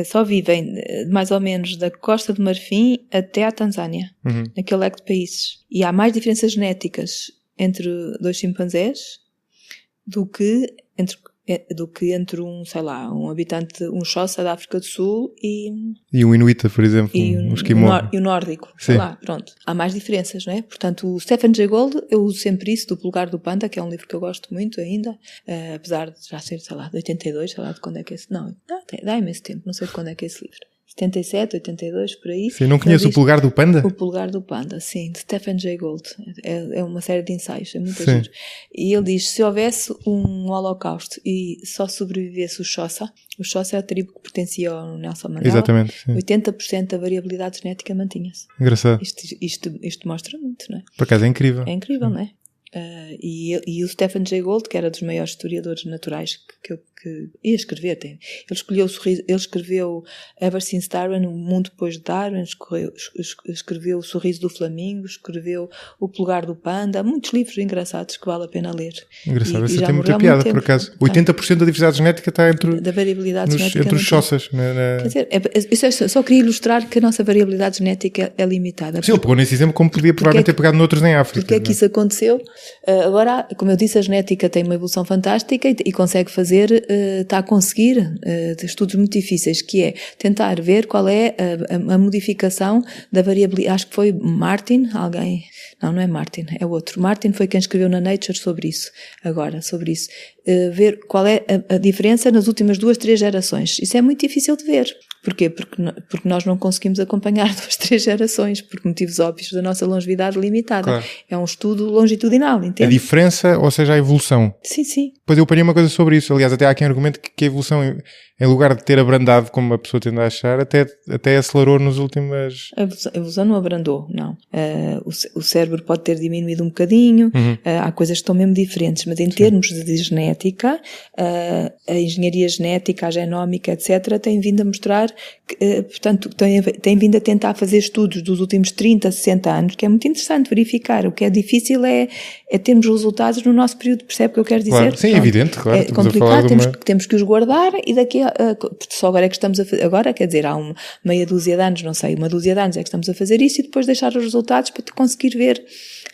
só vivem mais ou menos da Costa do Marfim até à Tanzânia, naquele leque de países. E há mais diferenças genéticas entre dois chimpanzés do que entre um habitante, um Xhosa da África do Sul e um Inuita, por exemplo, um esquimó. E o nórdico, sei lá, pronto. Há mais diferenças, não é? Portanto, o Stephen Jay Gould, eu uso sempre isso, do Polegar do Panda, que é um livro que eu gosto muito ainda, apesar de já ser, sei lá, de 82, sei lá de quando é que é esse... Não, dá imenso tempo, não sei de quando é que é esse livro. 77, 82, por aí. Sim, não conheço o Polegar do Panda? O Polegar do Panda, sim, de Stephen Jay Gould. É uma série de ensaios, é muito giro. E ele diz, se houvesse um holocausto e só sobrevivesse o Xhosa é a tribo que pertencia ao Nelson Mandela. Exatamente. Sim. 80% da variabilidade genética mantinha-se. Engraçado. Isto mostra muito, não é? Por acaso é incrível. É incrível, não é? E o Stephen Jay Gould, que era dos maiores historiadores naturais que ia escrever, ele escreveu Ever Since Darwin, O Mundo Depois de Darwin, escreveu O Sorriso do Flamingo, escreveu O Polegar do Panda, muitos livros engraçados que vale a pena ler. Engraçado, isso tem muita piada, por acaso. 80% da diversidade genética está da variabilidade genética entre os Xhosas. Quer dizer, eu só queria ilustrar que a nossa variabilidade genética é limitada. Sim, ele pegou nesse exemplo como podia provavelmente ter pegado noutros em África. Porque é que isso aconteceu? Agora, como eu disse, a genética tem uma evolução fantástica e consegue fazer, está a conseguir estudos muito difíceis, que é tentar ver qual é a modificação da variabilidade. Acho que foi Martin, alguém... Não é Martin, é outro. Martin foi quem escreveu na Nature sobre isso, ver qual é a diferença nas últimas 2, 3 gerações. Isso é muito difícil de ver. Porquê? Porque nós não conseguimos acompanhar 2, 3 gerações, por motivos óbvios da nossa longevidade limitada. Claro. É um estudo longitudinal, entende? A diferença, ou seja, a evolução. Sim, sim. Pois eu parei uma coisa sobre isso. Aliás, até há quem argumente que a evolução, em lugar de ter abrandado, como a pessoa tende a achar, até acelerou nos últimos... A evolução não abrandou, não. O cérebro pode ter diminuído um bocadinho, há coisas que estão mesmo diferentes, mas em termos de genética, a engenharia genética, a genómica, etc., tem vindo a mostrar, portanto, tem vindo a tentar fazer estudos dos últimos 30, 60 anos, que é muito interessante verificar. O que é difícil é termos resultados no nosso período, percebe o que eu quero dizer? Claro. Sim, é evidente, claro. É complicado, temos que os guardar e daqui só agora é que estamos a fazer, agora quer dizer, há meia dúzia de anos, não sei, 1 dúzia de anos é que estamos a fazer isso e depois deixar os resultados para te conseguir ver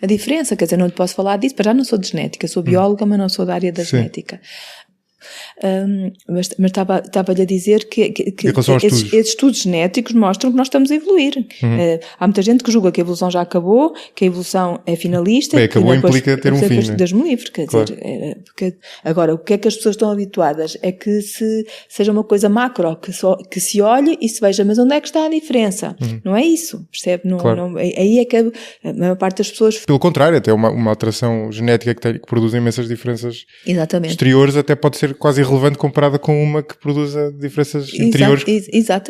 a diferença, quer dizer, não te posso falar disso, para já não sou de genética, sou bióloga, mas não sou da área da genética. Mas estava-lhe a dizer que esses estudos genéticos mostram que nós estamos a evoluir. Há muita gente que julga que a evolução já acabou, que a evolução é finalista. Bem, acabou implica ter um fim, né? Deus me livre, quer dizer, porque agora, o que é que as pessoas estão habituadas é que seja uma coisa macro, que se olhe e se veja, mas onde é que está a diferença? Não é isso, percebe? Aí é que a maior parte das pessoas... Pelo contrário, até uma alteração genética que produz imensas diferenças exteriores, até pode ser quase irrelevante comparada com uma que produza diferenças interiores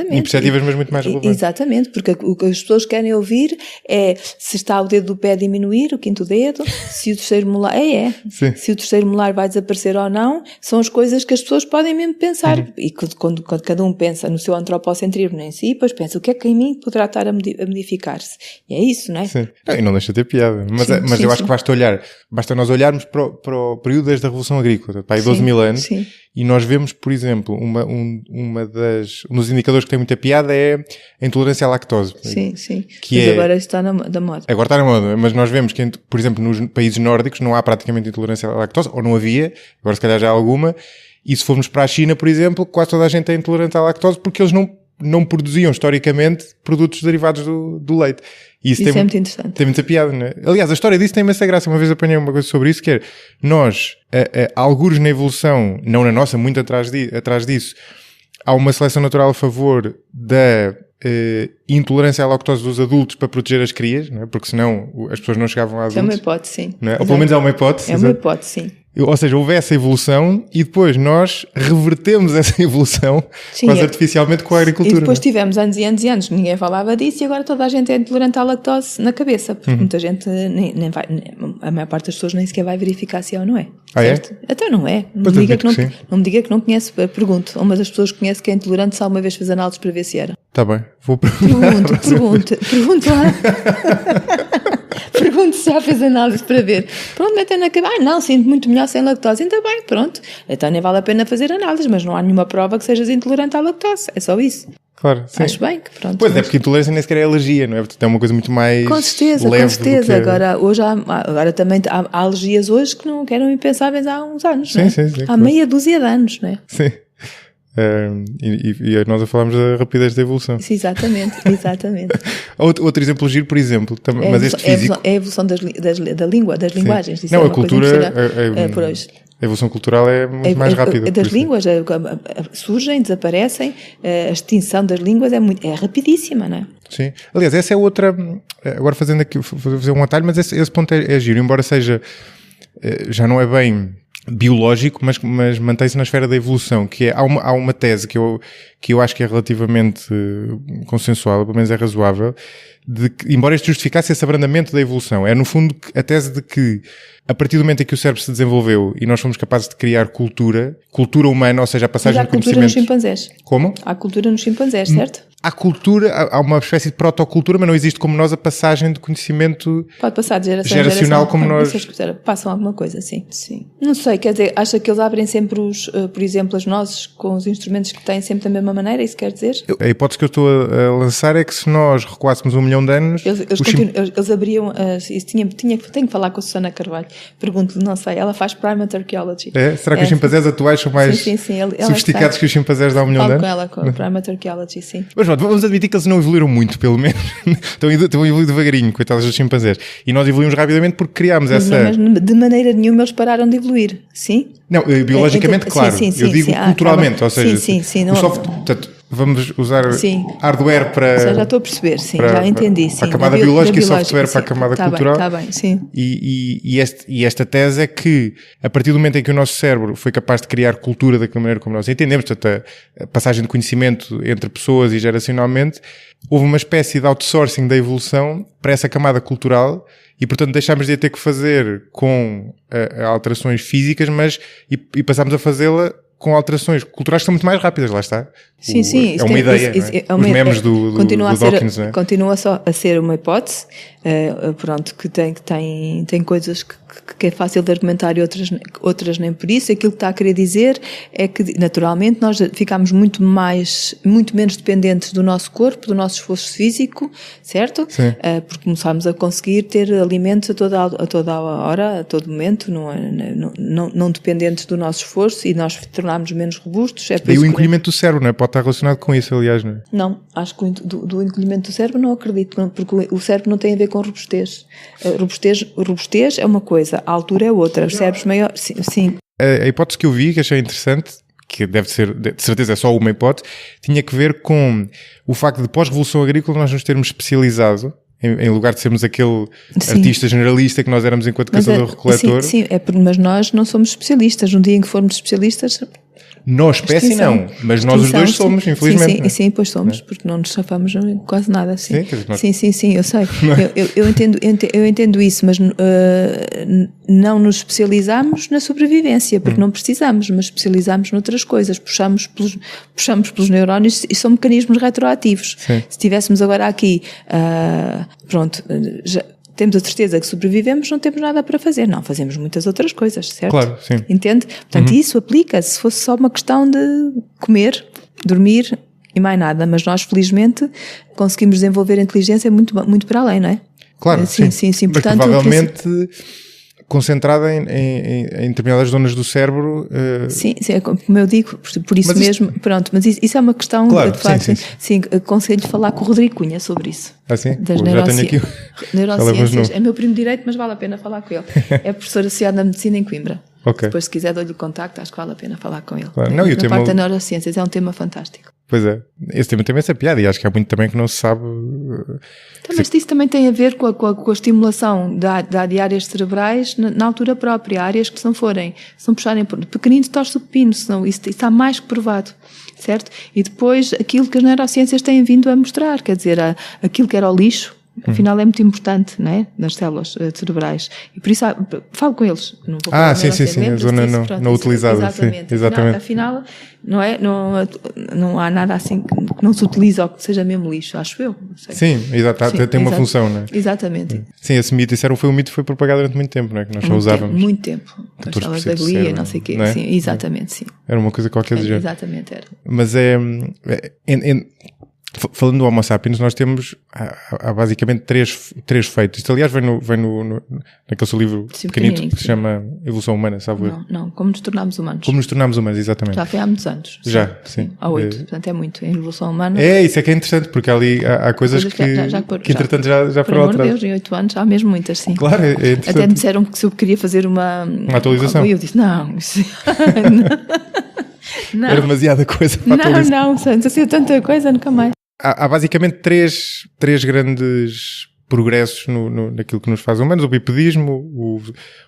imperceptíveis, mas muito mais relevantes. Exatamente, porque o que as pessoas querem ouvir é se está o dedo do pé a diminuir, o quinto dedo, se o terceiro molar... Se o terceiro molar vai desaparecer ou não, são as coisas que as pessoas podem mesmo pensar. E quando cada um pensa no seu antropocentrismo em si, depois pensa o que é que em mim poderá estar a modificar-se. E é isso, não é? Sim. E não deixa de ter piada. Mas eu acho que basta nós olharmos para o período desde a Revolução Agrícola, para aí 12 mil anos. Sim. E nós vemos, por exemplo, um dos indicadores que tem muita piada é a intolerância à lactose. Sim. Mas agora isso está da moda. Agora está na moda, mas nós vemos que, por exemplo, nos países nórdicos não há praticamente intolerância à lactose, ou não havia, agora se calhar já há alguma, e se formos para a China, por exemplo, quase toda a gente é intolerante à lactose porque eles não produziam historicamente produtos derivados do leite. E isso é muito interessante. Tem muita piada, não é? Aliás, a história disso tem imensa graça. Uma vez apanhei uma coisa sobre isso, que é nós, algures na evolução, não na nossa, muito atrás disso, há uma seleção natural a favor da intolerância à lactose dos adultos para proteger as crias, não é? Porque senão as pessoas não chegavam a adultos. É uma hipótese, sim. Não é? Ou pelo menos é uma hipótese. É uma hipótese, sim. Ou seja, houve essa evolução e depois nós revertemos essa evolução quase artificialmente com a agricultura. E depois tivemos anos e anos e anos, ninguém falava disso e agora toda a gente é intolerante à lactose na cabeça, porque muita gente nem vai, a maior parte das pessoas nem sequer vai verificar se é ou não é. Certo? Até não é. Não me diga que não conhece, pergunto. Uma das pessoas que conhece que é intolerante se alguma vez fez análises para ver se era. Está bem, vou perguntar. Pergunto lá. Pergunto se já fez análise para ver. Pronto, metem na cabeça. Não, sinto muito melhor sem lactose. Ainda bem, pronto. Então nem vale a pena fazer análises, mas não há nenhuma prova que sejas intolerante à lactose. É só isso. Claro, sim. Acho bem que pronto. Pois é, porque intolerância nem sequer é alergia, não é? Portanto, é uma coisa muito mais com certeza. Agora também há alergias hoje que não eram impensáveis há uns anos, sim, não é? Sim, há meia dúzia de anos, não é? Sim. E nós falamos da rapidez da evolução. Sim, exatamente. Outro exemplo giro, por exemplo, mas este físico... É a evolução da língua, das linguagens. Não, a cultura... por hoje. A evolução cultural é muito mais rápida. Das línguas surgem, desaparecem, a extinção das línguas é rapidíssima, não é? Sim. Aliás, essa é outra... Agora fazendo aqui, fazer um atalho, mas esse ponto é giro, embora seja... Já não é bem... biológico, mas mantém-se na esfera da evolução, que é, há uma tese que eu acho que é relativamente consensual, pelo menos é razoável, de que, embora isto justificasse esse abrandamento da evolução, é no fundo a tese de que a partir do momento em que o cérebro se desenvolveu e nós fomos capazes de criar cultura humana, ou seja, a passagem de conhecimento... Mas há cultura nos chimpanzés. Como? Há cultura nos chimpanzés, certo? Há cultura, há uma espécie de protocultura, mas não existe como nós a passagem de conhecimento... Pode passar de geração geracional em geração. Como nós... Passam alguma coisa, sim. Não sei, quer dizer, acha que eles abrem sempre por exemplo, as nozes com os instrumentos que têm sempre da mesma maneira, isso quer dizer? A hipótese que eu estou a lançar é que se nós recuássemos 1 milhão de anos... Eles abriam... Tenho que falar com a Susana Carvalho. Pergunto-lhe, não sei, ela faz primate archaeology. Será que os chimpanzés atuais são mais sofisticados que os chimpanzés de há 1 milhão de anos? Com ela, com a primate archaeology, sim. Mas pronto, vamos admitir que eles não evoluíram muito, pelo menos. Estão a evoluir devagarinho, coitados dos chimpanzés. E nós evoluímos rapidamente porque criámos essa... Mas de maneira nenhuma eles pararam de evoluir, sim? Não, biologicamente, claro. Eu digo culturalmente, ou seja, não... portanto, vamos usar hardware para... Já estou a perceber, sim, já entendi. Sim, para a camada biológica e software para a camada cultural. Está bem, sim. E esta tese é que, a partir do momento em que o nosso cérebro foi capaz de criar cultura da maneira como nós entendemos, portanto, a passagem de conhecimento entre pessoas e geracionalmente, houve uma espécie de outsourcing da evolução para essa camada cultural e, portanto, deixámos de ter que fazer com alterações físicas, e passámos a fazê-la com alterações culturais que são muito mais rápidas, lá está. Sim, é uma ideia, não é? Os memes do Dawkins, não é? Continua só a ser uma hipótese, pronto, que tem coisas que é fácil de argumentar e outras nem por isso. Aquilo que está a querer dizer é que, naturalmente, nós ficamos muito menos dependentes do nosso corpo, do nosso esforço físico, certo? Sim. Porque começámos a conseguir ter alimentos a toda a hora, a todo momento, não dependentes do nosso esforço, e nós tornámos menos robustos. E o encolhimento do cérebro, não é? Pode estar relacionado com isso, aliás, não é? Não, acho que do encolhimento do cérebro não acredito, porque o cérebro não tem a ver com robustez. Robustez é uma coisa, a altura é outra. Os cérebros maiores, sim. A hipótese que eu vi, que achei interessante, que deve ser, de certeza é só uma hipótese, tinha que ver com o facto de pós-revolução agrícola nós nos termos especializado, em lugar de sermos aquele artista generalista que nós éramos enquanto caçador-recoletor. Sim, mas nós não somos especialistas. Um dia em que formos especialistas... Nós, espécie, não, mas nós os dois somos, infelizmente. Sim, pois somos, porque não nos safamos quase nada. Sim, sim, eu sei. Eu entendo isso, mas não nos especializamos na sobrevivência, porque não precisamos, mas especializamos noutras coisas. Puxamos pelos neurónios e são mecanismos retroativos. Sim. Se tivéssemos agora aqui, já temos a certeza que sobrevivemos, não temos nada para fazer. Não, fazemos muitas outras coisas, certo? Claro, sim. Entende? Portanto, isso aplica-se se fosse só uma questão de comer, dormir e mais nada. Mas nós, felizmente, conseguimos desenvolver a inteligência muito para além, não é? Claro, sim. Sim. Mas portanto, provavelmente concentrada em determinadas zonas do cérebro. Sim, é como eu digo, por isso mesmo, pronto, mas isso é uma questão, claro, de facto, sim, aconselho falar com o Rodrigo Cunha sobre isso. Sim? Das neurociências. É meu primo direito, mas vale a pena falar com ele. É professor associado na medicina em Coimbra. Okay. Depois, se quiser, dou-lhe o contacto, acho que vale a pena falar com ele. Claro. Não, na parte da neurociências, é um tema fantástico. Pois é, esse tema tem essa piada e acho que há muito também que não se sabe. Mas isso também tem a ver com a estimulação de áreas cerebrais na altura própria. Áreas que se puxarem por pequenino, torce o pepino, senão isso está mais que provado, certo? E depois aquilo que as neurociências têm vindo a mostrar, quer dizer, aquilo que era o lixo, afinal é muito importante, não é? Nas células cerebrais. E por isso falo com eles. Não vou sim, a zona não utilizada. Exatamente. Exatamente. Afinal, não é? Não há nada assim que não se utilize ou que seja mesmo lixo, acho eu. Não sei. Sim, exato. Tem uma função, não é? Exatamente. Sim, esse mito, foi um mito que foi propagado durante muito tempo, não é? Que nós só usávamos. Muito tempo. Com as células da glia e não sei o quê. É? Sim, exatamente, sim. Era uma coisa qualquer do jeito. Exatamente, era. Mas falando do Homo sapiens, nós temos há basicamente três feitos. Isto, aliás, vem naquele seu livro pequenito que se chama Evolução Humana, sabe? Não, como nos tornámos humanos. Como nos tornámos humanos, exatamente. Já foi há muitos anos. Já, sim. Há 8, portanto é muito. Em Evolução Humana... Isso é que é interessante, porque ali há coisas que entretanto já foram alteradas. Por amor de Deus, em 8 anos há mesmo muitas, sim. Claro, é interessante. Até me disseram que se eu queria fazer uma atualização. E eu disse, não. Não. Era demasiada coisa para atualizar. Não, se assim tanta coisa, nunca mais. Há basicamente três grandes progressos naquilo que nos faz humanos: o bipedismo,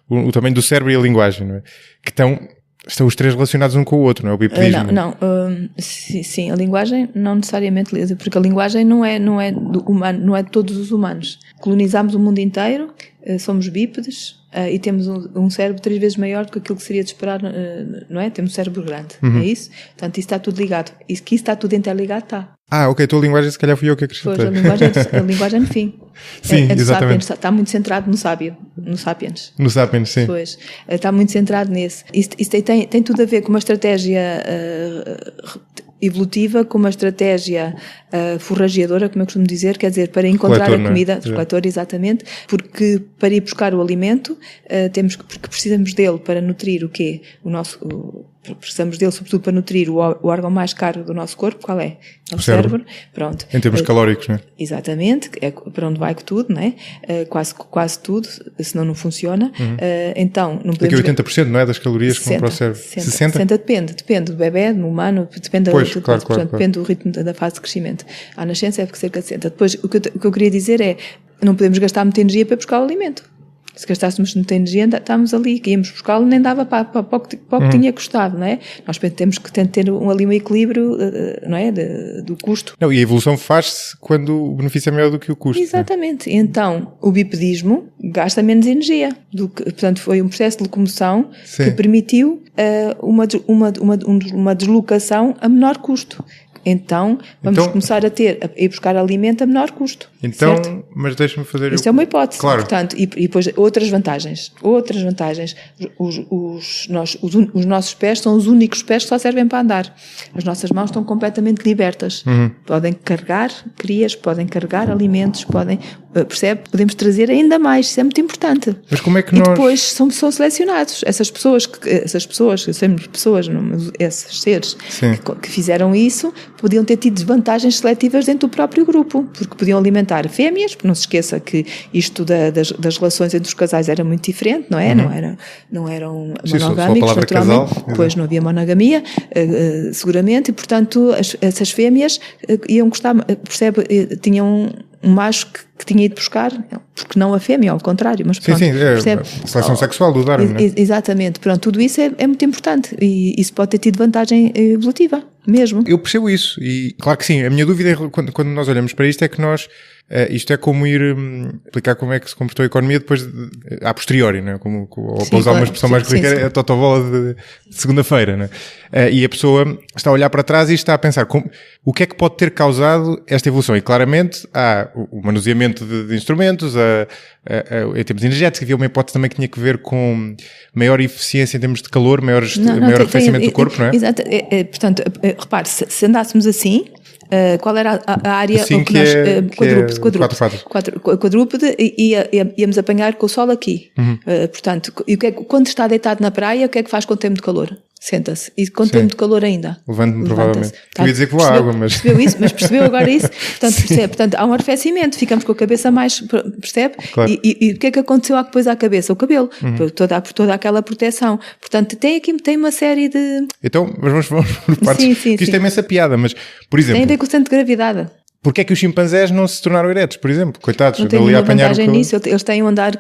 o tamanho do cérebro e a linguagem, não é? Que estão os três relacionados um com o outro, não é? O bipedismo. Sim, a linguagem não necessariamente, porque a linguagem não é do humano, não é de todos os humanos. Colonizámos o mundo inteiro, somos bípedes. E temos um cérebro 3 vezes maior do que aquilo que seria de esperar, não é? Temos um cérebro grande, é isso? Portanto, isso está tudo ligado. E que isso está tudo interligado, está. Ok, a tua linguagem se calhar fui eu que acrescentei. Pois, a linguagem no fim. Sim, do exatamente. Sapiens, está muito centrado no Sapiens. No Sapiens, sim. Pois, está muito centrado nesse. Isso tem tudo a ver com uma estratégia evolutiva, com uma estratégia forrageadora, como eu costumo dizer, quer dizer, para encontrar a comida, coletor, exatamente, porque para ir buscar o alimento, porque precisamos dele para nutrir o quê? precisamos dele sobretudo para nutrir o órgão mais caro do nosso corpo. Qual é? É o cérebro. Pronto. Em termos calóricos, não é? Exatamente, é para onde vai tudo, não é? Quase tudo, senão não funciona. Então, não podemos... Daqui 80%, não é? Das calorias que vão para o cérebro. 60 depende do bebê, do humano, depende, depende do ritmo da fase de crescimento. À nascença é cerca de 60. Depois, o que eu queria dizer é, não podemos gastar muita energia para buscar o alimento. Se gastássemos muita energia, estávamos ali, que íamos buscá-lo, nem dava para o que tinha custado, não é? Nós temos que ter ali um equilíbrio, não é? Do custo. Não, e a evolução faz-se quando o benefício é maior do que o custo. Exatamente. Então, o bipedismo gasta menos energia. Portanto, foi um processo de locomoção que permitiu uma deslocação a menor custo. Então, vamos começar a ir buscar alimento a menor custo. Então, certo? Mas deixa-me fazer... Isto é uma hipótese. Claro. Portanto, e depois outras vantagens. Os nossos pés são os únicos pés que só servem para andar. As nossas mãos estão completamente libertas. Podem carregar crias, podem carregar alimentos, percebe? Podemos trazer ainda mais. Isso é muito importante. Mas como é que E depois são selecionados. Esses seres que fizeram isso podiam ter tido desvantagens seletivas dentro do próprio grupo, porque podiam alimentar fêmeas, porque não se esqueça que isto das relações entre os casais era muito diferente, não é? Não eram monogâmicos, naturalmente, depois não havia monogamia, seguramente, e portanto essas fêmeas iam gostar, percebe, tinham um macho que tinha ido buscar, porque não a fêmea, ao contrário, mas pronto, percebe? A seleção sexual do Darwin, não é? Exatamente, pronto, tudo isso é muito importante e isso pode ter tido vantagem evolutiva, mesmo. Eu percebo isso e claro que sim, a minha dúvida é quando nós olhamos para isto é que isto é como ir explicar como é que se comportou a economia depois a posteriori, não é? Ou para usar uma expressão mais corriqueira, a totobola de segunda-feira, não é? E a pessoa está a olhar para trás e está a pensar o que é que pode ter causado esta evolução, e claramente há o manuseamento de instrumentos, em termos energéticos, havia uma hipótese também que tinha que ver com maior eficiência em termos de calor, maior arrefecimento do corpo, não é? Exato, portanto, repare, se andássemos assim, qual era a área assim que nós quadrúpede íamos apanhar com o sol aqui. Portanto, e quando está deitado na praia, o que é que faz quando tem muito calor? Senta-se. E quando tem muito calor ainda? Levanta-me, provavelmente. Eu ia dizer que vou à água, mas... Percebeu isso? Mas percebeu agora isso? Portanto, há um arrefecimento, ficamos com a cabeça mais... Percebe? Claro. E o que é que aconteceu depois à cabeça? O cabelo. Por toda aquela proteção. Portanto, tem uma série de... Então, mas vamos por partes. Sim. Isto é imensa piada, mas, por exemplo... Tem a ver com o centro de gravidade. Porquê é que os chimpanzés não se tornaram eretos, por exemplo? Coitados, não tem nenhuma vantagem nisso. Eles têm um andar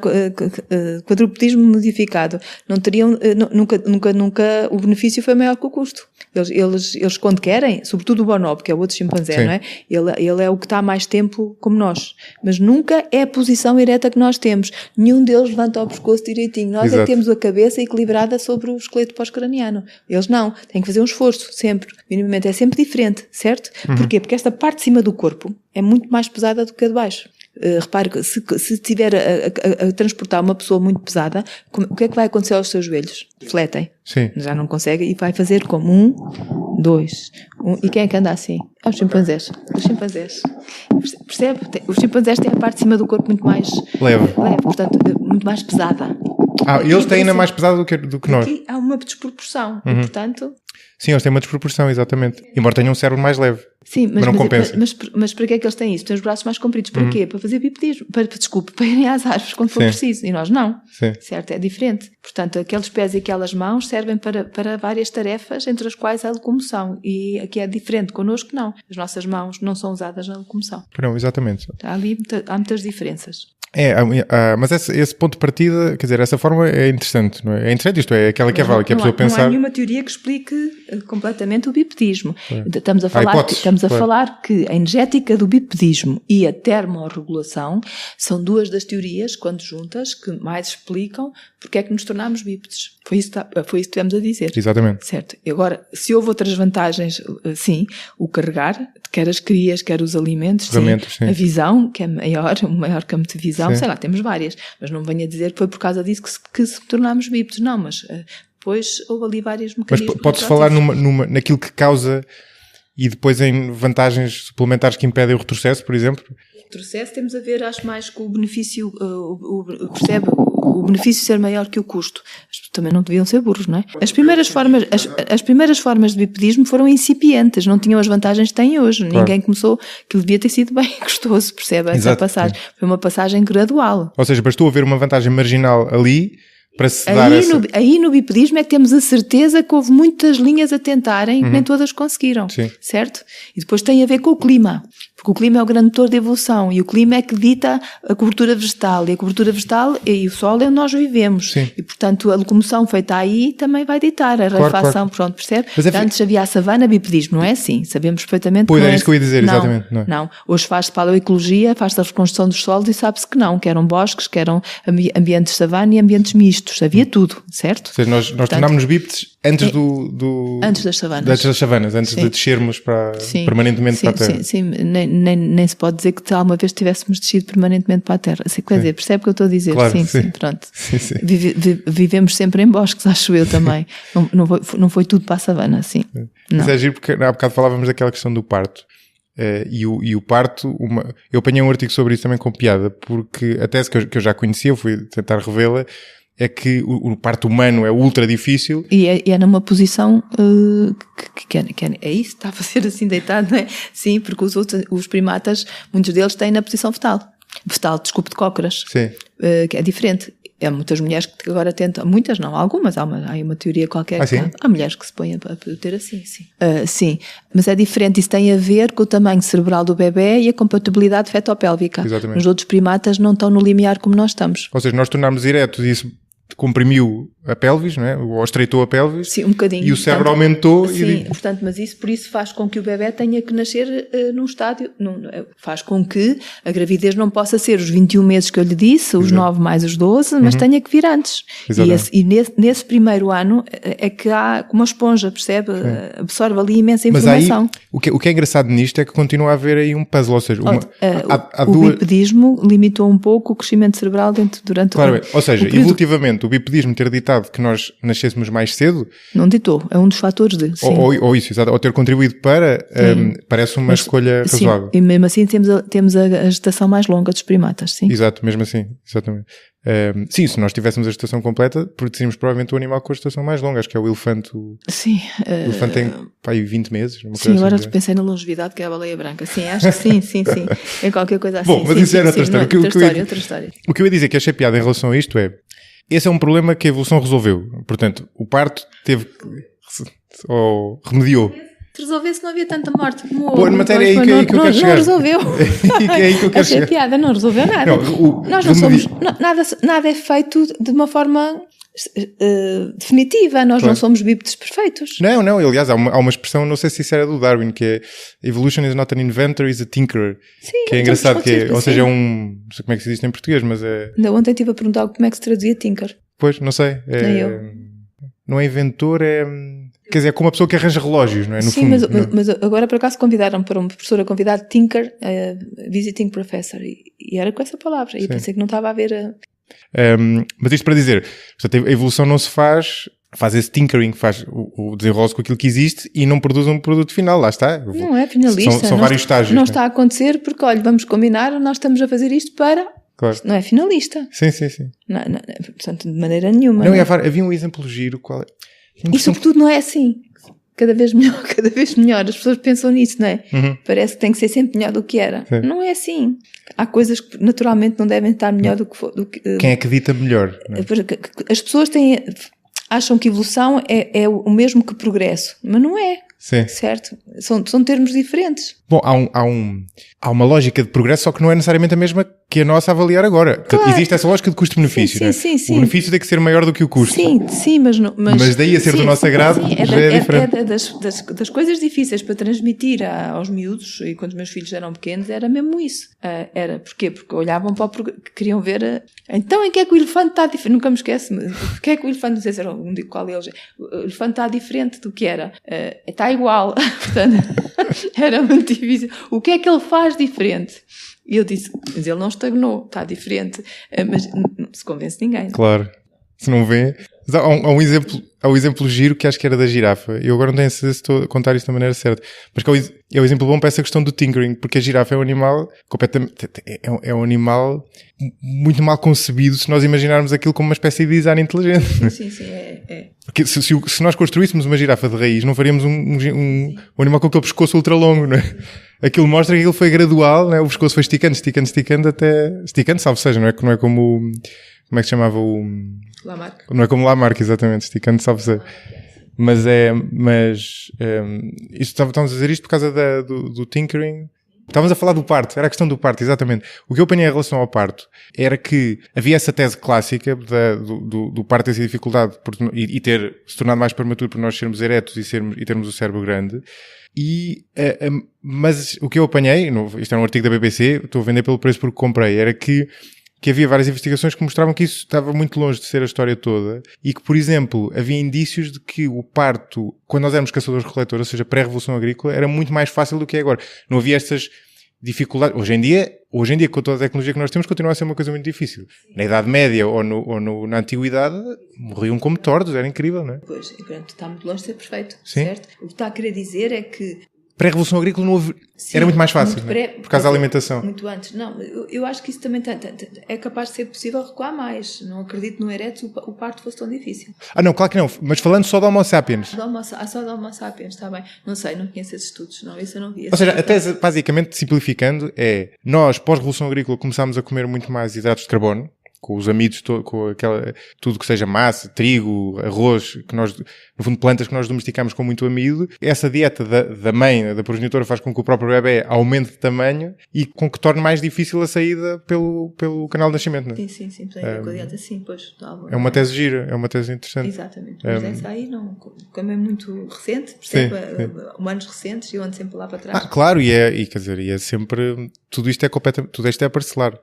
quadrupedismo modificado. Não teriam, nunca o benefício foi maior que o custo. Eles quando querem, sobretudo o bonobo, que é o outro chimpanzé, não é? Ele é o que está há mais tempo como nós. Mas nunca é a posição ereta que nós temos. Nenhum deles levanta o pescoço direitinho. Nós é que temos a cabeça equilibrada sobre o esqueleto pós-craniano. Eles não. Têm que fazer um esforço, sempre. Minimamente é sempre diferente, certo? Porquê? Porque esta parte de cima do corpo é muito mais pesada do que a de baixo. Repare que se estiver a transportar uma pessoa muito pesada, o que é que vai acontecer aos seus joelhos? Fletem. Sim. Já não consegue e vai fazer como 1, 2. E quem é que anda assim? Os chimpanzés. Os chimpanzés. Percebe? Os chimpanzés têm a parte de cima do corpo muito mais leve, portanto, muito mais pesada. Eles têm ainda mais pesada do que nós. Aqui há uma desproporção. E, portanto... Sim, eles têm uma desproporção, exatamente. Embora tenham um cérebro mais leve. Sim, mas não compensa. Mas para que é que eles têm isso? Têm os braços mais compridos. Para quê? Para fazer bipedismo. Para irem às árvores quando for preciso. E nós não. Sim. Certo? É diferente. Portanto, aqueles pés e aquelas mãos servem para várias tarefas, entre as quais a locomoção. E aqui é diferente. Connosco, não. As nossas mãos não são usadas na locomoção. Não, exatamente. Há muitas diferenças. Mas esse ponto de partida, quer dizer, essa forma é interessante, não é? É interessante, isto é aquela que é válida, que a pessoa pensar... Não há nenhuma teoria que explique completamente o bipedismo. Estamos a falar que a energética do bipedismo e a termorregulação são duas das teorias, quando juntas, que mais explicam porque é que nos tornámos bípedes. Foi isso que estivemos a dizer. Exatamente. Certo. E agora, se houve outras vantagens, sim, o carregar, quer as crias, quer os alimentos, sim. A visão, que é um maior campo de visão, sei lá, temos várias, mas não venha dizer que foi por causa disso que se tornámos bípedes, não, mas depois houve ali vários mecanismos. Mas pode-se falar naquilo que causa e depois em vantagens suplementares que impedem o retrocesso, por exemplo? processo temos a ver, acho mais com o benefício, percebe? O benefício ser maior que o custo. Também não deviam ser burros, não é? As primeiras formas de bipedismo foram incipientes, não tinham as vantagens que têm hoje. Claro. Ninguém começou, aquilo devia ter sido bem gostoso, percebe? Essa passagem. Foi uma passagem gradual. Ou seja, bastou haver uma vantagem marginal ali para se dar aí no bipedismo é que temos a certeza que houve muitas linhas a tentarem, nem todas conseguiram, certo? E depois tem a ver com o clima, porque o clima é o grande motor de evolução e o clima é que dita a cobertura vegetal, e a cobertura vegetal e o solo é onde nós vivemos. Sim. E portanto a locomoção feita aí também vai ditar a rarefação, pronto, percebe? Antes havia a savana bipedismo, não é assim? Sabemos perfeitamente que não é isso que eu ia dizer, exatamente. Não. Hoje faz-se paleoecologia, faz-se a reconstrução dos solos e sabe-se que eram bosques, que eram ambientes de savana e ambientes mistos. Havia tudo, certo? Ou seja, nós tornámos-nos bípedes antes antes das savanas. Antes de descermos permanentemente para a Terra. Sim, nem se pode dizer que alguma vez tivéssemos descido permanentemente para a Terra. Assim, quer dizer, percebe o que eu estou a dizer? Claro, sim, pronto. Sim. Vivemos sempre em bosques, acho eu também. Não foi tudo para a savana, sim. Isso é giro porque há bocado falávamos daquela questão do parto. E o parto, eu apanhei um artigo sobre isso também com piada, porque a tese que eu já conhecia, eu fui tentar revê-la, é que o parto humano é ultra difícil. E é numa posição é isso, está a fazer assim deitado, não é? Sim, porque os primatas, muitos deles têm na posição fetal, desculpe, de cócoras. Sim. Que é diferente. Há muitas mulheres que agora tentam, muitas não, algumas, há uma teoria qualquer. Há mulheres que se põem a ter assim, sim. Sim, mas é diferente, isso tem a ver com o tamanho cerebral do bebê e a compatibilidade fetopélvica. Exatamente. Os outros primatas não estão no limiar como nós estamos. Ou seja, nós tornarmos diretos e isso comprimiu a pelvis, não é? Ou estreitou a pelvis. Sim, um bocadinho. E o cérebro aumentou. Sim, portanto, mas por isso faz com que o bebê tenha que nascer num estádio, faz com que a gravidez não possa ser os 21 meses que eu lhe disse, os 9 mais os 12, mas tenha que vir antes. E nesse primeiro ano é que há uma esponja, percebe? Absorve ali imensa informação. Mas aí, o que é engraçado nisto é que continua a haver aí um puzzle, ou seja, o bipedismo limitou um pouco o crescimento cerebral durante claro, ou seja, evolutivamente, o bipedismo ter ditado que nós nascêssemos mais cedo... Não ditou, é um dos fatores de... Sim. Ou isso, exato, ou ter contribuído para... parece uma escolha razoável. E mesmo assim temos a gestação mais longa dos primatas, sim. Exato, mesmo assim, exatamente. Sim, se nós tivéssemos a gestação completa, teríamos provavelmente o animal com a gestação mais longa, acho que é o elefante. Sim. O elefante tem 20 meses. Sim, agora assim, pensei na longevidade, que é a baleia branca. Sim, acho que sim. É qualquer coisa assim. Bom, mas isso era outra história. Outra história. O que eu ia dizer que achei piada em relação a isto é, esse é um problema que a evolução resolveu. Portanto, o parto ou remediou. Resolvesse não havia tanta morte como houve. Mas é aí que eu quero chegar. Não resolveu. É aí que eu quero chegar. Piada, não resolveu nada. Nós não somos... Nada é feito de uma forma definitiva. Nós não somos bípedes perfeitos. Não. Aliás, há uma expressão, não sei se isso era do Darwin, que é Evolution is not an inventor, is a tinkerer. Sim, que é engraçado, ou seja, não sei como é que se diz em português, mas é... Ainda ontem estive a perguntar como é que se traduzia tinker. Pois, não sei. Nem eu. Não é inventor, é... Quer dizer, é como uma pessoa que arranja relógios, não é? No sim, fundo, mas agora por acaso convidaram para uma professora convidar tinker, visiting professor, e era com essa palavra. E eu pensei que não estava a ver... Mas isto para dizer, portanto, a evolução não se faz esse tinkering, faz o desenrolo com aquilo que existe e não produz um produto final, lá está. Não é finalista. São vários estágios. Não está a acontecer porque, olha, vamos combinar, nós estamos a fazer isto para... Claro. Não é finalista. Sim. Não, portanto, de maneira nenhuma. Não, havia um exemplo giro, qual é? E sobretudo não é assim. Cada vez melhor. As pessoas pensam nisso, não é? Parece que tem que ser sempre melhor do que era. Sim. Não é assim. Há coisas que naturalmente não devem estar melhor do que for. Quem é que dita melhor? Não é? As pessoas acham que evolução é o mesmo que progresso, mas não é. Sim. Certo? São termos diferentes. Bom, há uma lógica de progresso, só que não é necessariamente a mesma que a nossa a avaliar agora. Claro. Portanto, existe essa lógica de custo-benefício, não é? Sim. O benefício tem que ser maior do que o custo. Sim, mas daí a ser do nosso agrado já é diferente. É das coisas difíceis para transmitir aos miúdos, e quando os meus filhos eram pequenos, era mesmo isso. Era, porquê? Porque olhavam para o programa, queriam ver, então em que é que o elefante está diferente? Nunca me esqueço, porque é que o elefante, não sei se era um de qual eles, o elefante está diferente do que era. Está igual. Portanto, era muito difícil. O que é que ele faz diferente? E eu disse, mas ele não estagnou, está diferente. Mas não se convence ninguém. Claro. se não vê. Há um exemplo giro que acho que era da girafa. Eu agora não tenho certeza se estou a contar isto da maneira certa. Mas que é o exemplo bom para essa questão do tinkering, porque a girafa é um animal completamente, é um animal muito mal concebido se nós imaginarmos aquilo como uma espécie de design inteligente. Sim, é. Porque se nós construíssemos uma girafa de raiz, não faríamos um animal com aquele pescoço ultra longo, não é? Aquilo mostra que aquilo foi gradual, não é? O pescoço foi esticando até... Esticando, salvo seja, não é como... Como é que se chamava o... Lamarck. Não é como Lamarck, exatamente, esticando, salvo seja. Mas estamos a dizer isto por causa do tinkering. Estávamos a falar do parto, era a questão do parto, exatamente. O que eu apanhei em relação ao parto era que havia essa tese clássica do parto ter sido dificuldade e ter se tornado mais prematuro por nós sermos eretos e termos o cérebro grande. Mas o que eu apanhei, isto é um artigo da BBC, estou a vender pelo preço porque comprei, era que havia várias investigações que mostravam que isso estava muito longe de ser a história toda e que, por exemplo, havia indícios de que o parto, quando nós éramos caçadores-coletores, ou seja, pré-revolução agrícola, era muito mais fácil do que é agora. Não havia estas dificuldades. Hoje em dia, com toda a tecnologia que nós temos, continua a ser uma coisa muito difícil. Na Idade Média ou na Antiguidade, morriam como tordos, era incrível, não é? Pois, e pronto, está muito longe de ser perfeito, Sim. certo? O que está a querer dizer é que pré-revolução agrícola não houve... Sim, era muito mais fácil, por causa da alimentação. Muito antes. Não, eu acho que isso também é capaz de ser possível recuar mais. Não acredito no ereto o parto fosse tão difícil. Não, claro que não. Mas falando só do Homo sapiens. Só do Homo sapiens, está bem. Não sei, não conheço esses estudos. Não, isso eu não vi. Ou seja, a tese, basicamente, simplificando, é nós, pós-revolução agrícola, começámos a comer muito mais hidratos de carbono, com os amidos, com tudo que seja massa, trigo, arroz, que nós, no fundo, plantas que nós domesticamos com muito amido. Essa dieta da mãe, da progenitora, faz com que o próprio bebê aumente de tamanho e com que torne mais difícil a saída pelo canal de nascimento, não é? Sim, tem a ver com a dieta, sim, pois. É uma tese gira, é uma tese interessante. Exatamente, mas essa aí não, como é muito recente, percebe? Sim. Humanos recentes, e eu ando sempre lá para trás. Claro, e é sempre, tudo isto é parcelar.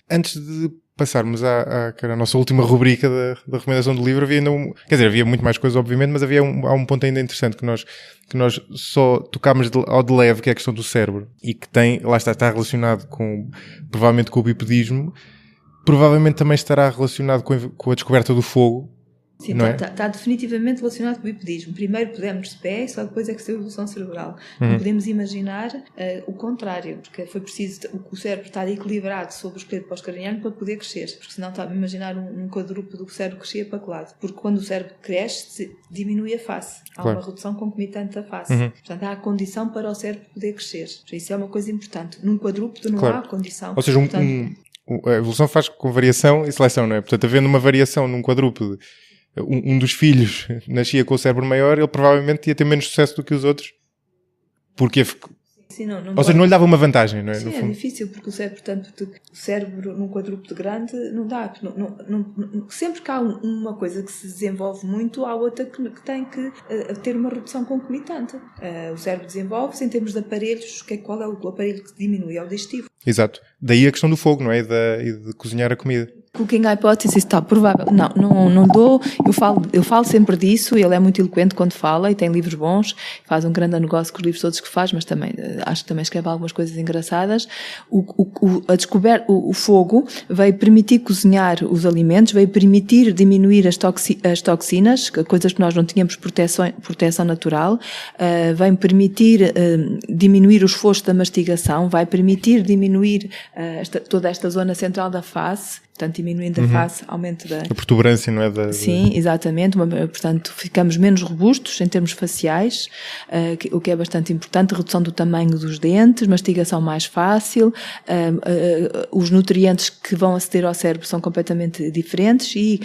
Antes de passarmos à nossa última rubrica da recomendação do livro, havia muito mais coisas, obviamente, mas há um ponto ainda interessante que nós só tocámos ao de leve, que é a questão do cérebro, e que está relacionado provavelmente com o bipedismo, provavelmente também estará relacionado com a descoberta do fogo. Sim, está definitivamente relacionado com o bipedismo. Primeiro podemos de pé, só depois é que se a evolução cerebral. Não podemos imaginar o contrário, porque foi preciso o cérebro estar equilibrado sobre o esqueleto pós-craniano para poder crescer, porque senão estava a imaginar um quadrúpedo do cérebro crescia para que lado? Porque quando o cérebro cresce, diminui a face. Há uma redução concomitante da face. Portanto, há a condição para o cérebro poder crescer. Isso é uma coisa importante. Num quadrúpedo não há a condição. Ou seja, a evolução faz com variação e seleção, não é? Portanto, havendo uma variação num quadrúpedo, um dos filhos nascia com o cérebro maior, ele provavelmente ia ter menos sucesso do que os outros. Porque Sim, ou seja, não lhe dava uma vantagem, não é? Sim, é difícil, porque o cérebro num quadrúpedo grande não dá. Sempre que há uma coisa que se desenvolve muito, há outra que tem que ter uma redução concomitante. O cérebro desenvolve-se em termos de aparelhos. Qual é o aparelho que diminui? É o digestivo. Exato. Daí a questão do fogo, não é? E de cozinhar a comida. Cooking Hypothesis está provável. Não dou. Eu falo sempre disso. Ele é muito eloquente quando fala e tem livros bons. Faz um grande negócio com os livros todos que faz, mas também acho que também escreve algumas coisas engraçadas. O fogo veio permitir cozinhar os alimentos, veio permitir diminuir as toxinas, coisas que nós não tínhamos proteção natural, vai permitir diminuir o esforço da mastigação, vai permitir diminuir toda esta zona central da face. Portanto, diminuindo a face, aumento da... A protuberância, não é? Sim, exatamente. Portanto, ficamos menos robustos em termos faciais, o que é bastante importante. Redução do tamanho dos dentes, mastigação mais fácil, os nutrientes que vão aceder ao cérebro são completamente diferentes e,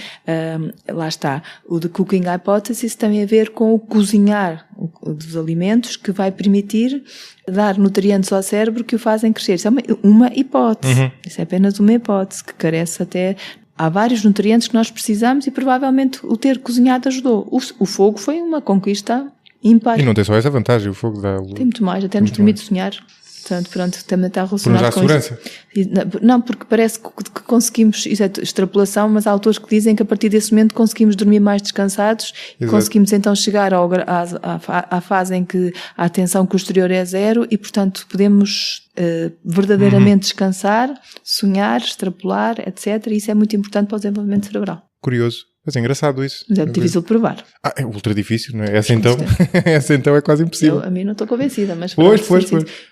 lá está, o de Cooking Hypothesis tem a ver com o cozinhar dos alimentos, que vai permitir dar nutrientes ao cérebro que o fazem crescer. Isso é uma hipótese. Isso é apenas uma hipótese, que carece até... Há vários nutrientes que nós precisamos e provavelmente o ter cozinhado ajudou. O fogo foi uma conquista ímpar. E não tem só essa vantagem, o fogo dá... Tem muito mais, até nos permite sonhar. Portanto, pronto, também está relacionado com segurança? Isso. Não, porque parece que conseguimos, isso é extrapolação, mas há autores que dizem que a partir desse momento conseguimos dormir mais descansados. Exato. E conseguimos então chegar à fase em que a tensão posterior é zero e, portanto, podemos verdadeiramente descansar, sonhar, extrapolar, etc. E isso é muito importante para o desenvolvimento cerebral. Curioso. Mas é engraçado isso. Mas é difícil de provar. É ultra difícil, não é? Essa então é quase impossível. A mim não estou convencida, mas... Pois.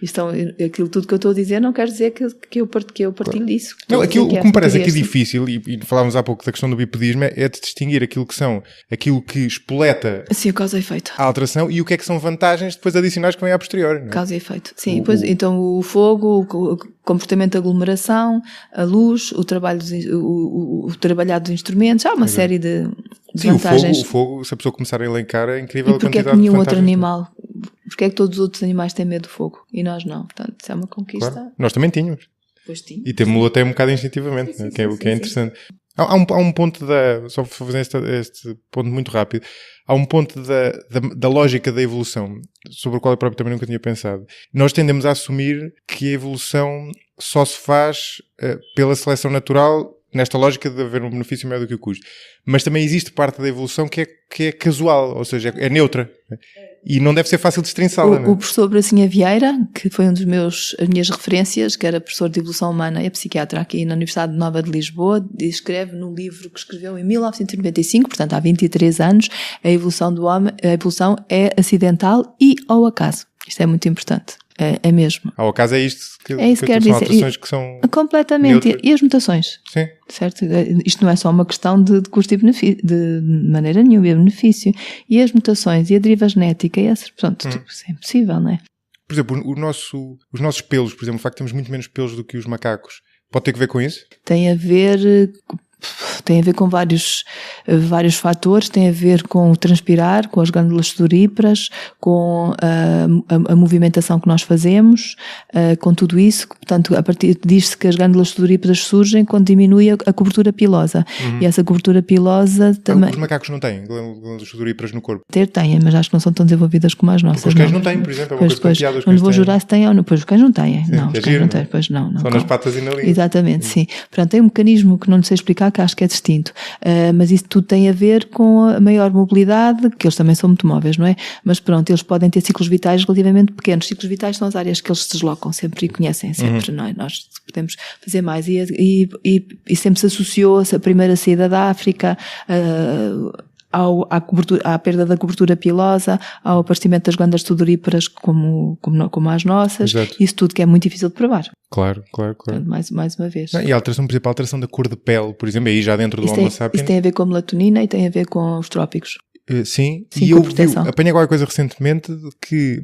Então, aquilo tudo que eu estou a dizer não quer dizer que eu partilho disso. Não, aquilo que me parece aqui difícil, e falávamos há pouco da questão do bipedismo, é de distinguir aquilo que espoleta sim, o causa e efeito. A alteração e o que são vantagens depois adicionais que vêm a posteriori. Não é? Causa e efeito. Sim, então o fogo, o comportamento de aglomeração, a luz, o trabalhar dos instrumentos, há uma série de vantagens. O fogo, se a pessoa começar a elencar, é incrível a quantidade de vantagens. E porque é que nenhum outro animal, porque é que todos os outros animais têm medo do fogo e nós não? Portanto, isso é uma conquista. Claro. Nós também tínhamos. Pois tínhamos. E temos-lo até um bocado instintivamente, o que é interessante. Há um ponto só para fazer este ponto muito rápido, há um ponto da lógica da evolução, sobre o qual eu próprio também nunca tinha pensado. Nós tendemos a assumir que a evolução só se faz pela seleção natural, nesta lógica de haver um benefício maior do que o custo. Mas também existe parte da evolução que é casual, ou seja, é neutra. E não deve ser fácil de destrinçá-la. O professor Bracinha Vieira, que foi as minhas referências, que era professor de evolução humana e psiquiatra aqui na Universidade Nova de Lisboa, escreve no livro que escreveu em 1995, portanto há 23 anos, a evolução do homem, a evolução é acidental e ao acaso. Isto é muito importante. É mesmo. Ao acaso é isto que quer são dizer, alterações que são... Completamente. Neutras. E as mutações? Sim. Certo? Isto não é só uma questão de custo e benefício, de maneira nenhuma, é benefício. E as mutações e a deriva genética, pronto, isso é impossível, não é? Por exemplo, os nossos pelos, por exemplo, o facto de termos muito menos pelos do que os macacos, pode ter que ver com isso? Tem a ver com vários fatores, tem a ver com o transpirar, com as glândulas sudoríparas, com a movimentação que nós fazemos, com tudo isso. Portanto, a partir diz-se que as glândulas sudoríparas surgem quando diminui a cobertura pilosa. E essa cobertura pilosa também... Os macacos não têm glândulas sudoríparas no corpo? Têm, mas acho que não são tão desenvolvidas como as nossas. Porque os cães não têm, por exemplo, é uma coisa piada. Não vou jurar se têm ou não. Pois os cães não têm. Sim, não, os cães não têm. Pois não. Só nas patas e na língua. Exatamente, sim. Portanto, tem um mecanismo que não sei explicar, que acho que é distinto. Mas isso tudo tem a ver com a maior mobilidade, que eles também são muito móveis, não é? Mas pronto, eles podem ter ciclos vitais relativamente pequenos. Ciclos vitais são as áreas que eles se deslocam sempre e conhecem sempre, não é? Nós podemos fazer mais. E sempre se associou a primeira saída da África, à perda da cobertura pilosa, ao aparecimento das glândulas sudoríparas como as nossas. Exato. Isso tudo que é muito difícil de provar. Claro. Portanto, mais uma vez. E a alteração, por exemplo, a alteração da cor de pele, por exemplo, aí já dentro do Homo sapiens. Isso tem a ver com a melatonina e tem a ver com os trópicos. Sim, e eu apanhei qualquer coisa recentemente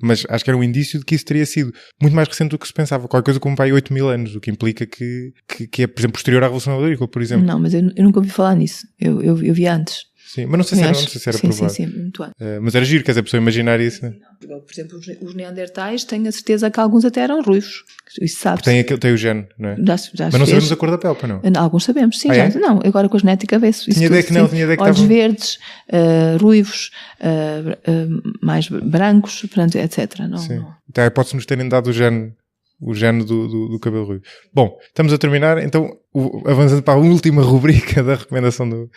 mas acho que era um indício de que isso teria sido muito mais recente do que se pensava, qualquer coisa como vai 8 mil anos, o que implica que é, por exemplo, posterior à Revolução Agrícola, por exemplo. Não, mas eu nunca ouvi falar nisso, eu vi antes. Sim, mas não sei se era provado. Sim, muito bem. Mas era giro, quer dizer, a pessoa imaginar isso, né? Por exemplo, os neandertais, tenho a certeza que alguns até eram ruivos. Isso sabe-se. Tem o gene, não é? Já mas não sabemos a cor da pele, para não? Alguns sabemos, sim. Não, agora com a genética vê-se. Tinha ideia que não, tinha ideia que olhos verdes, ruivos, mais brancos, portanto, etc. Não. Então, pode-se nos terem dado o gene do cabelo ruivo. Bom, estamos a terminar, então, avançando para a última rubrica da recomendação do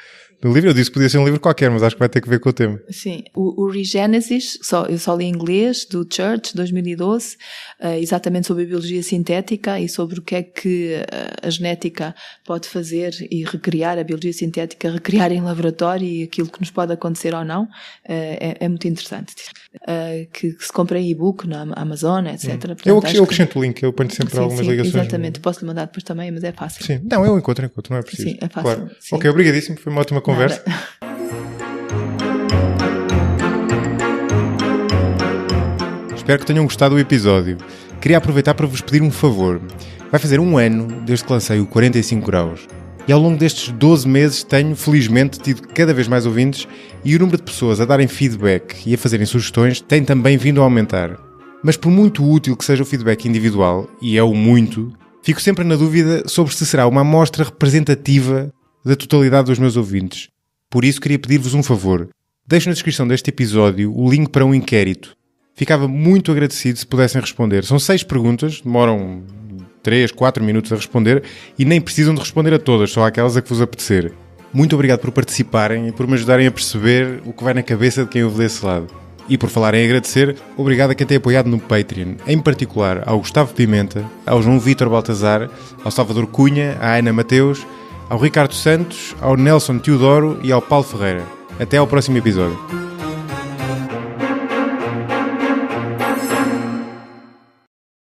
livro. Eu disse que podia ser um livro qualquer, mas acho que vai ter que ver com o tema. Sim, o Regenesis, eu só li em inglês, do Church, 2012, exatamente sobre a biologia sintética e sobre o que é que a genética pode fazer e recriar, a biologia sintética, recriar em laboratório e aquilo que nos pode acontecer ou não, é muito interessante. Que se compra em e-book na Amazon, etc. Portanto, eu acrescento o link, eu ponho sempre algumas ligações. Exatamente, posso-lhe mandar depois também, mas é fácil. Sim, não, eu encontro, não é preciso. Sim, é fácil. Claro. Ok, obrigadíssimo, foi uma ótima conversa. Espero que tenham gostado do episódio. Queria aproveitar para vos pedir um favor. Vai fazer um ano desde que lancei o 45 Graus. E ao longo destes 12 meses tenho, felizmente, tido cada vez mais ouvintes e o número de pessoas a darem feedback e a fazerem sugestões tem também vindo a aumentar. Mas por muito útil que seja o feedback individual, e é o muito, fico sempre na dúvida sobre se será uma amostra representativa da totalidade dos meus ouvintes. Por isso queria pedir-vos um favor. Deixo na descrição deste episódio o link para um inquérito. Ficava muito agradecido se pudessem responder. São 6 perguntas, demoram 3, 4 minutos a responder e nem precisam de responder a todas, só aquelas a que vos apetecer. Muito obrigado por participarem e por me ajudarem a perceber o que vai na cabeça de quem ouve desse lado. E por falar em agradecer, obrigado a quem tem apoiado no Patreon, em particular ao Gustavo Pimenta, ao João Vítor Baltazar, ao Salvador Cunha, à Ana Mateus, ao Ricardo Santos, ao Nelson Teodoro e ao Paulo Ferreira. Até ao próximo episódio.